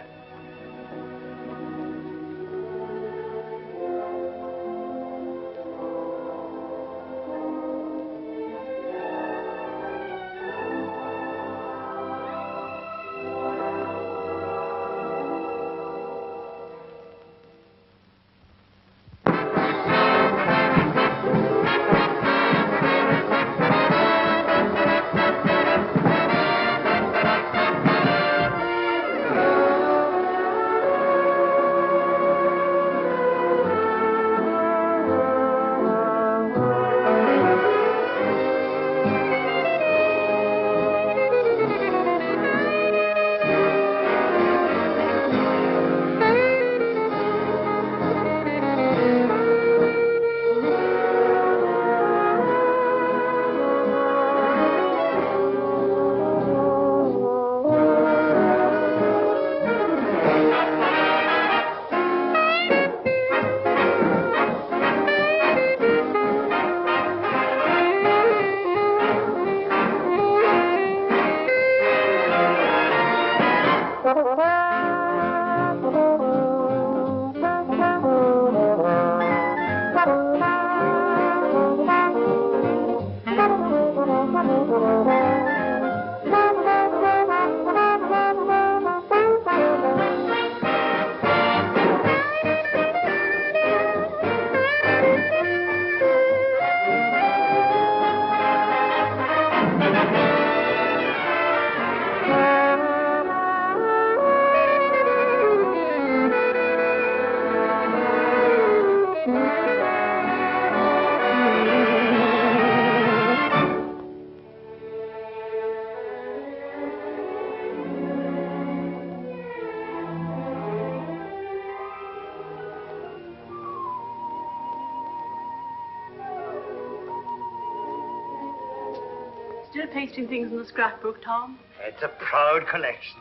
Still pasting things in the scrapbook, Tom? It's a proud collection.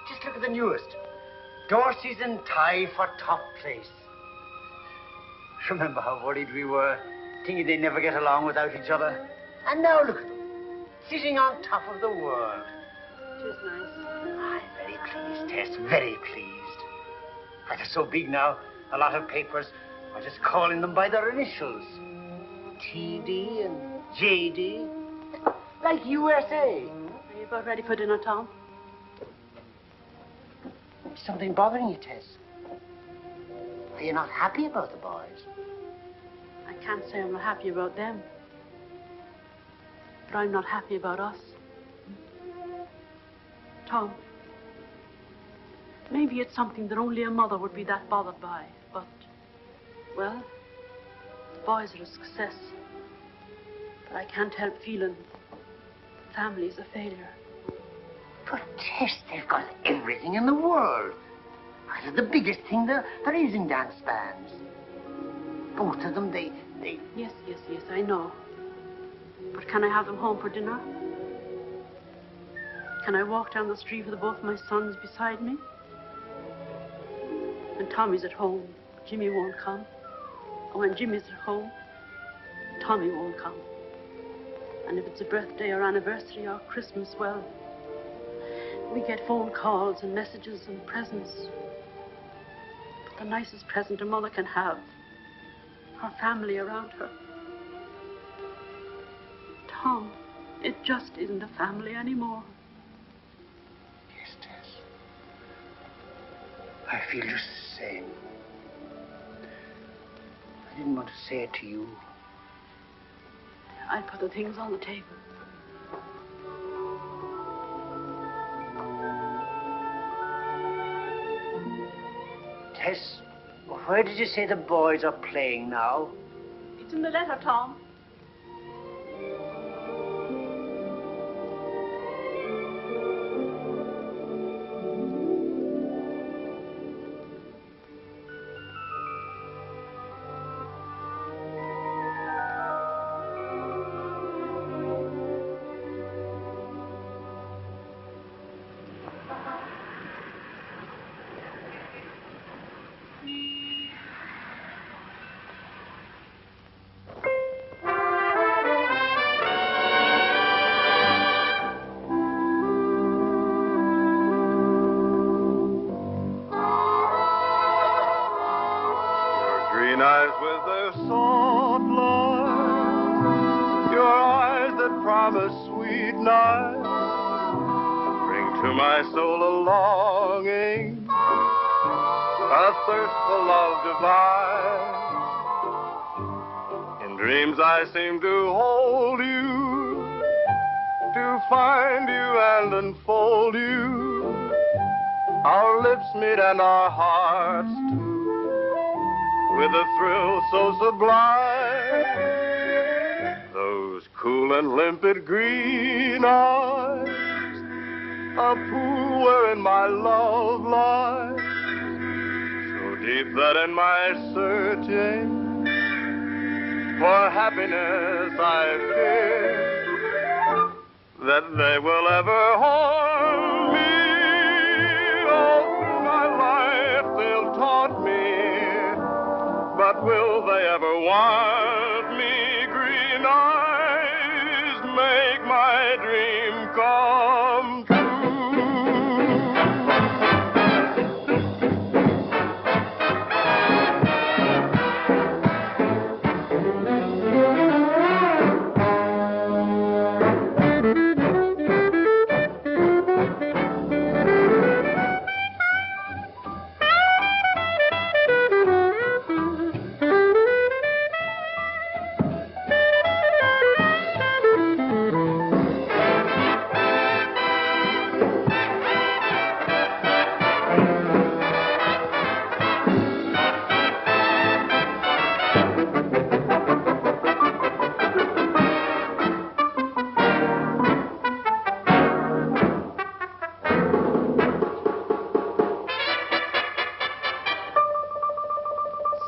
Just look at the newest. Dorseys and tie for top place. Remember how worried we were, thinking they'd never get along without each other? And now look at them, sitting on top of the world. It is nice. I'm very pleased, Tess, very pleased. Why, they're so big now, a lot of papers are just calling them by their initials. TD and JD, like USA. Are you about ready for dinner, Tom? Is something bothering you, Tess? Are you not happy about the boys? I can't say I'm not happy about them. But I'm not happy about us. Tom, maybe it's something that only a mother would be that bothered by, but, well, the boys are a success. But I can't help feeling the family's a failure. But, Tess, they've got everything in the world. Why, they're the biggest thing there is in dance bands. Both of them, they... Yes, I know. But can I have them home for dinner? Can I walk down the street with both my sons beside me? When Tommy's at home, Jimmy won't come. And when Jimmy's at home, Tommy won't come. And if it's a birthday or anniversary or Christmas, well, we get phone calls and messages and presents. But the nicest present a mother can have, her family around her. Tom, it just isn't a family anymore. Yes, Tess. I feel just the same. I didn't want to say it to you. I put the things on the table. Tess, where did you say the boys are playing now? It's in the letter, Tom. Eyes with their soft light, your eyes that promise sweet nights, bring to my soul a longing, a thirst for love divine. In dreams I seem to hold you, to find you and enfold you. Our lips meet and our hearts too, with a thrill so sublime. Those cool and limpid green eyes, a pool wherein my love lies, so deep that in my searching for happiness I fear that they will ever harm me. All through my life they'll taunt me, but will they ever want me? Green eyes make my dream come true.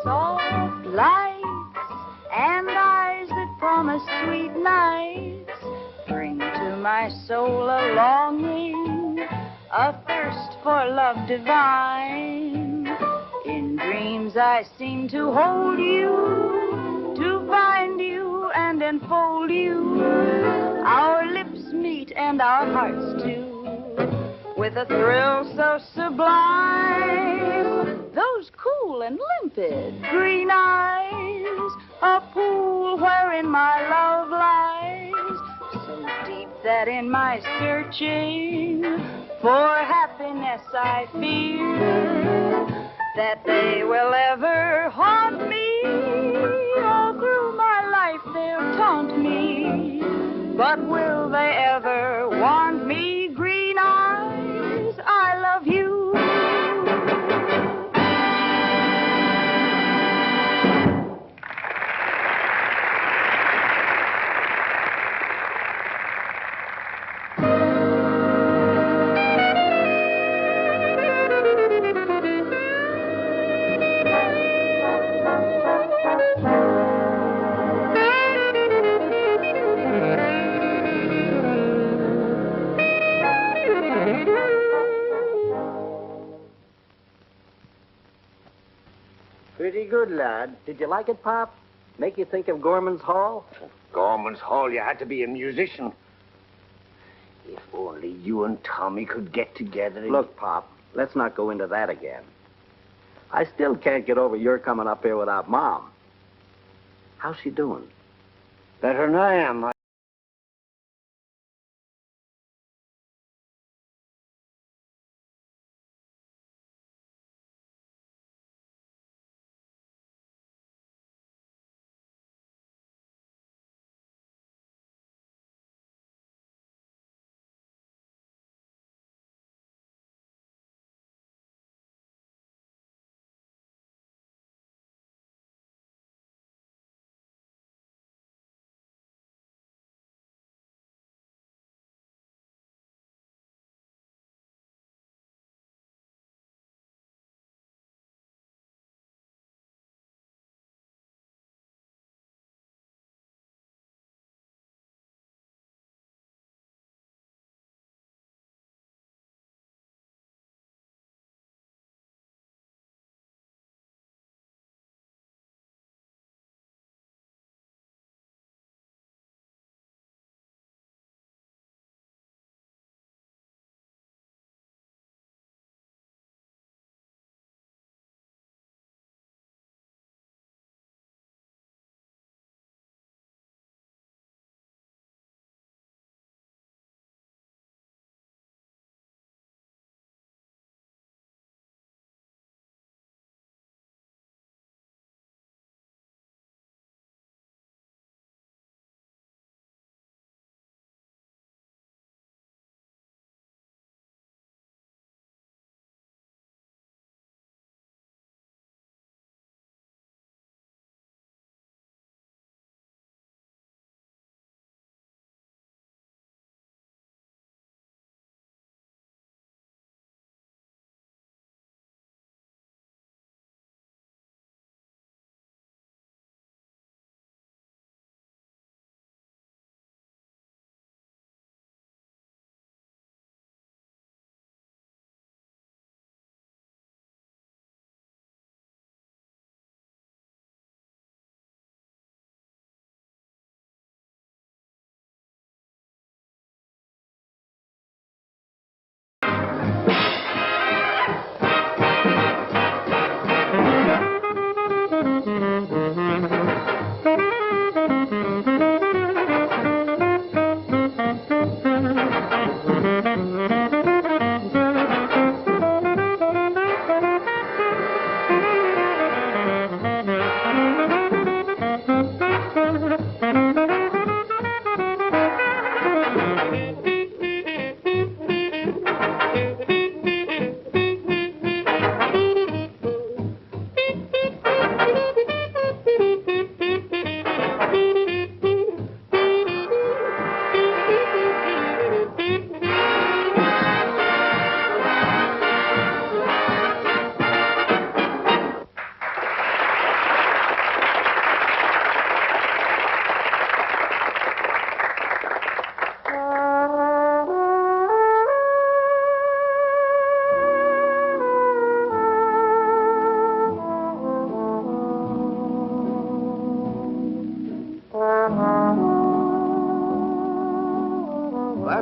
Soft lights and eyes that promise sweet nights bring to my soul a longing, a thirst for love divine. In dreams I seem to hold you, to find you and enfold you. Our lips meet and our hearts too, with a thrill so sublime. Those cool and limpid green eyes, a pool wherein my love lies, so deep that in my searching for happiness I fear that they will ever haunt me. All through my life they'll taunt me, but will they ever want me? Green eyes, I love you. Pretty good, lad. Did you like it, Pop? Make you think of Gorman's Hall? Gorman's Hall, you had to be a musician. If only you and Tommy could get together and... Look, Pop, let's not go into that again. I still can't get over your coming up here without Mom. How's she doing? Better than I am.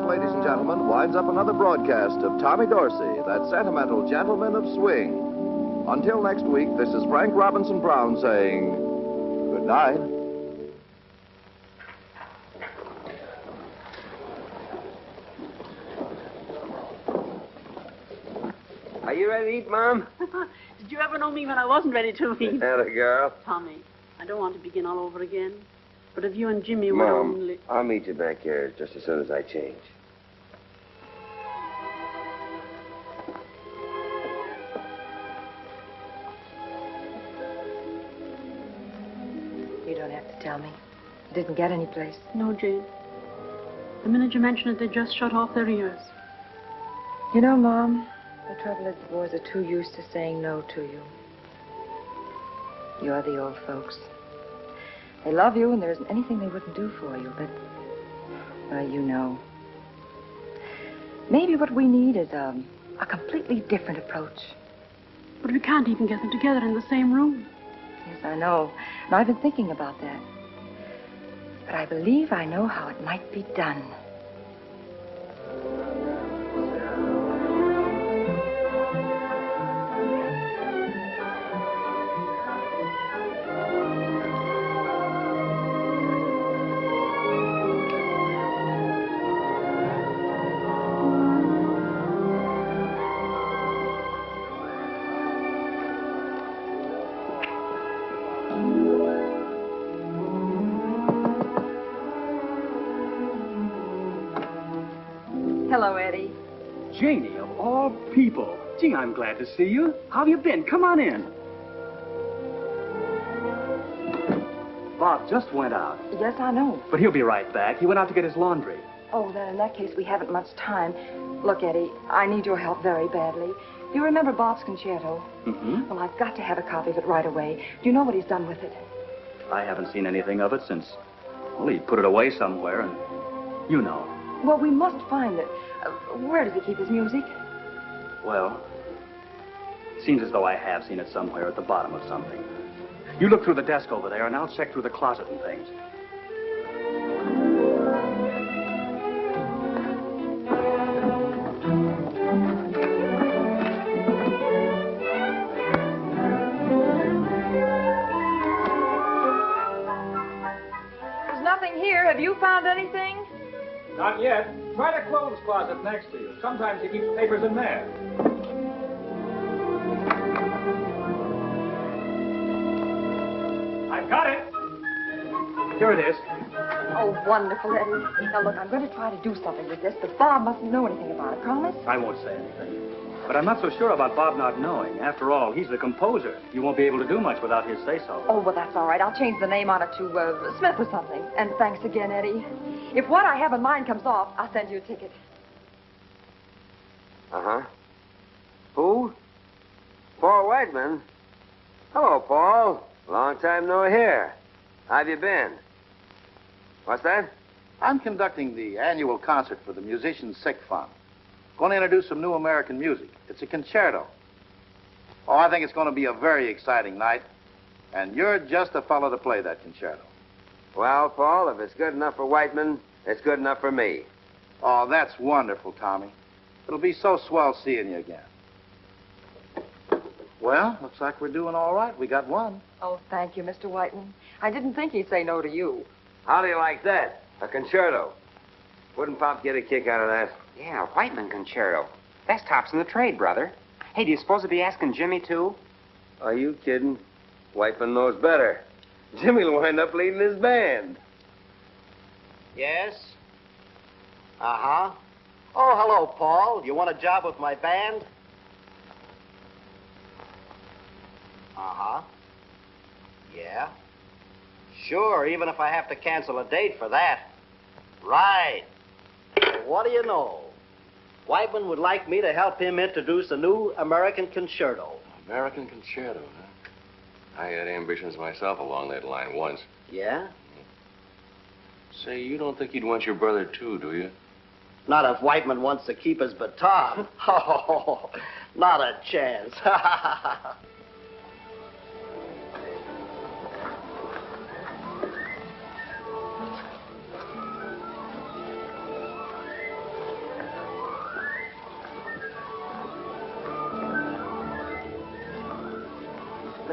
that, ladies and gentlemen, winds up another broadcast of Tommy Dorsey, that sentimental gentleman of swing. Until next week, this is Frank Robinson Brown saying good night. Are you ready to eat, Mom? Did you ever know me when I wasn't ready to eat? Atta girl. Tommy, I don't want to begin all over again. But if you and Jimmy would Mom, only... I'll meet you back here just as soon as I change. You don't have to tell me. I didn't get any place. No, Jane. The minute you mention it, they just shut off their ears. You know, Mom, the trouble is the boys are too used to saying no to you. You're the old folks. They love you, and there isn't anything they wouldn't do for you, but, well, you know. Maybe what we need is a completely different approach. But we can't even get them together in the same room. Yes, I know. And I've been thinking about that. But I believe I know how it might be done. Hello, Eddie. Janie, of all people. Gee, I'm glad to see you. How have you been? Come on in. Bob just went out. Yes, I know. But he'll be right back. He went out to get his laundry. Oh, then in that case, we haven't much time. Look, Eddie, I need your help very badly. Do you remember Bob's concerto? Mm-hmm. Well, I've got to have a copy of it right away. Do you know what he's done with it? I haven't seen anything of it since, well, he put it away somewhere, and you know. Well, we must find it. Where does he keep his music? Well, it seems as though I have seen it somewhere at the bottom of something. You look through the desk over there, and I'll check through the closet and things. There's nothing here. Have you found anything? Not yet. Try the clothes closet next to you. Sometimes he keeps papers in there. I've got it. Here it is. Oh, wonderful, Eddie. Now, look, I'm going to try to do something with this, but Bob mustn't know anything about it. Promise? I won't say anything. But I'm not so sure about Bob not knowing. After all, he's the composer. You won't be able to do much without his say-so. Oh, well, that's all right. I'll change the name on it to Smith or something. And thanks again, Eddie. If what I have in mind comes off, I'll send you a ticket. Uh-huh. Who? Paul Whiteman. Hello, Paul. Long time no hear. How've you been? What's that? I'm conducting the annual concert for the Musicians' Sick Fund. Going to introduce some new American music. It's a concerto. Oh, I think it's going to be a very exciting night. And you're just the fellow to play that concerto. Well, Paul, if it's good enough for Whiteman, it's good enough for me. Oh, that's wonderful, Tommy. It'll be so swell seeing you again. Well, looks like we're doing all right. We got one. Oh, thank you, Mr. Whiteman. I didn't think he'd say no to you. How do you like that? A concerto. Wouldn't Pop get a kick out of that? Yeah, Whiteman concerto. That's tops in the trade, brother. Hey, do you suppose to be asking Jimmy, too? Are you kidding? Whiteman knows better. Jimmy'll wind up leading his band. Yes? Uh-huh. Oh, hello, Paul. You want a job with my band? Uh-huh. Yeah. Sure, even if I have to cancel a date for that. Right. Well, what do you know? Whiteman would like me to help him introduce a new American concerto. American concerto, huh? I had ambitions myself along that line once. Yeah? Say, you don't think he'd want your brother, too, do you? Not if Whiteman wants to keep his baton. Oh, not a chance.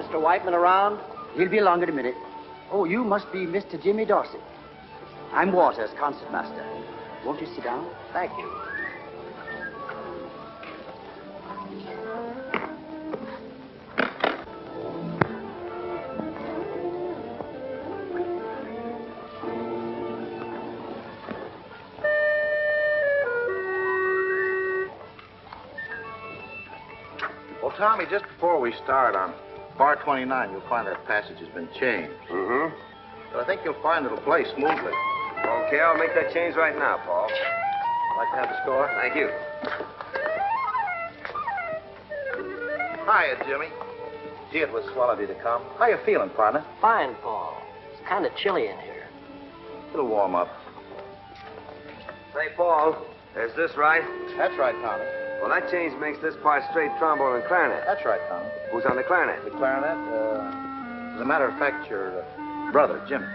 Mr. Whiteman around? He'll be along in a minute. Oh, you must be Mr. Jimmy Dorsey. I'm Waters, concertmaster. Won't you sit down? Thank you. Well, Tommy, just before we start on bar 29, you'll find that passage has been changed. Mm-hmm. But I think you'll find it'll play smoothly. Okay, I'll make that change right now, Paul. Like to have the score? Thank you. Hiya, Jimmy. Gee, it was swell of you to come. How you feeling, partner? Fine, Paul. It's kind of chilly in here. It'll warm up. Say, Paul, is this right? That's right, Tommy. Well, that change makes this part straight trombone and clarinet. That's right, Tommy. Who's on the clarinet? The clarinet, as a matter of fact, your brother, Jimmy.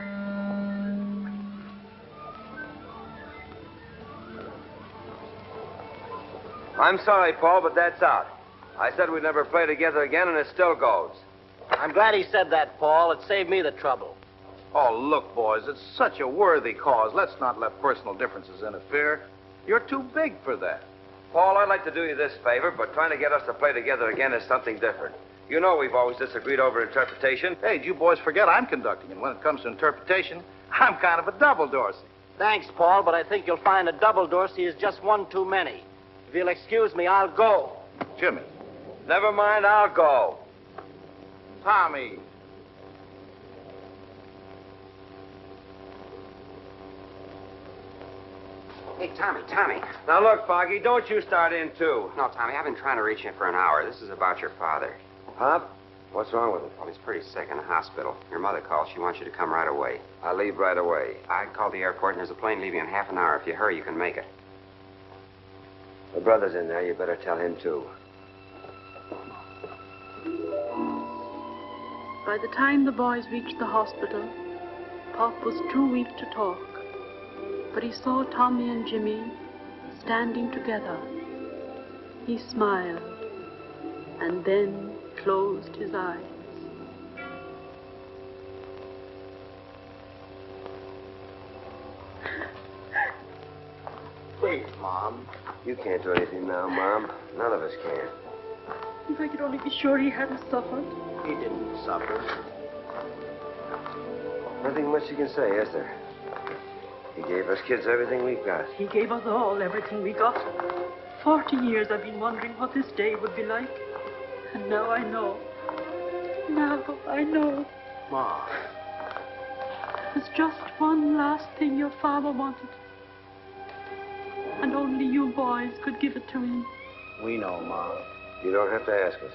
I'm sorry, Paul, but that's out. I said we'd never play together again, and it still goes. I'm glad he said that, Paul. It saved me the trouble. Oh, look, boys, it's such a worthy cause. Let's not let personal differences interfere. You're too big for that. Paul, I'd like to do you this favor, but trying to get us to play together again is something different. You know we've always disagreed over interpretation. Hey, you boys forget I'm conducting, and when it comes to interpretation, I'm kind of a double Dorsey. Thanks, Paul, but I think you'll find a double Dorsey is just one too many. If you'll excuse me, I'll go. Jimmy. Never mind, I'll go. Tommy. Hey, Tommy. Now, look, Foggy, don't you start in, too. No, Tommy, I've been trying to reach him for an hour. This is about your father. Huh? What's wrong with him? Well, he's pretty sick in the hospital. Your mother called. She wants you to come right away. I'll leave right away. I called the airport, and there's a plane leaving in half an hour. If you hurry, you can make it. The brother's in there. You better tell him, too. By the time the boys reached the hospital, Pop was too weak to talk. But he saw Tommy and Jimmy standing together. He smiled and then closed his eyes. Please, Mom. You can't do anything now, Mom. None of us can. If I could only be sure he hadn't suffered. He didn't suffer. Nothing much you can say, is there? He gave us kids everything we've got. He gave us all everything we got. 40 years I've been wondering what this day would be like. And now I know. Now I know. Mom. There's just one last thing your father wanted. And only you boys could give it to him. We know, Mom. You don't have to ask us.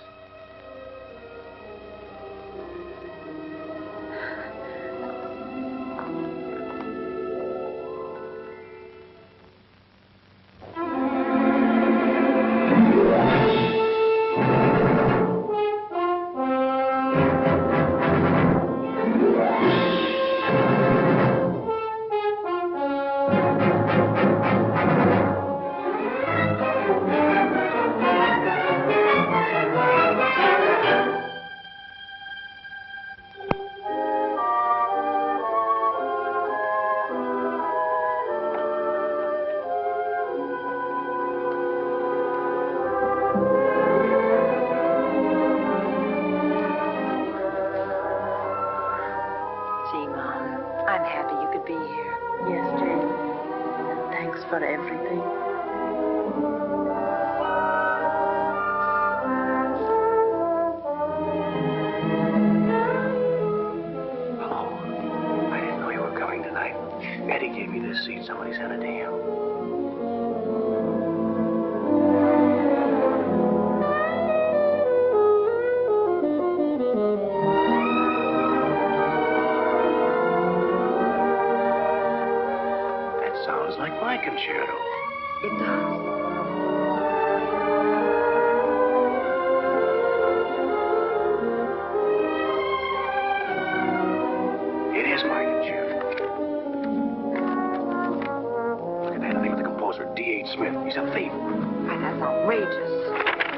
For everything. Hello. I didn't know you were coming tonight. Eddie gave me this seat. Somebody sent it to you. Sounds like my concerto. It does. It is my concerto. Look at that. I think of the composer, D.H. Smith. He's a thief. Why, that's outrageous.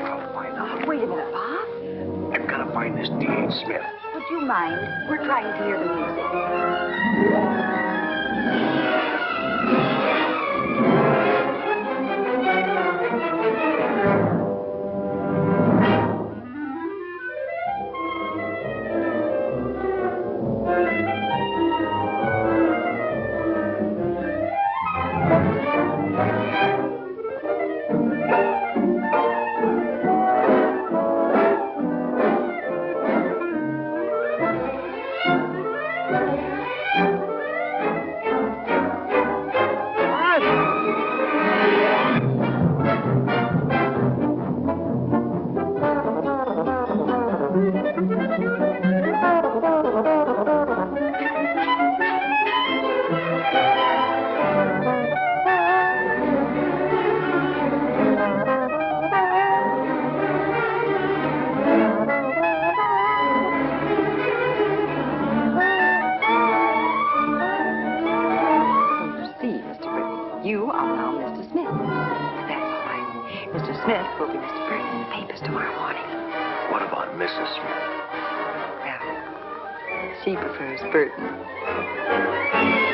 I'll find out. Wait a minute, Bob. I've got to find join this D.H. Smith. Would you mind? We're trying to hear the music. You are now Mr. Smith. But that's all right. Mr. Smith will be Mr. Burton in the papers tomorrow morning. What about Mrs. Smith? Well, she prefers Burton.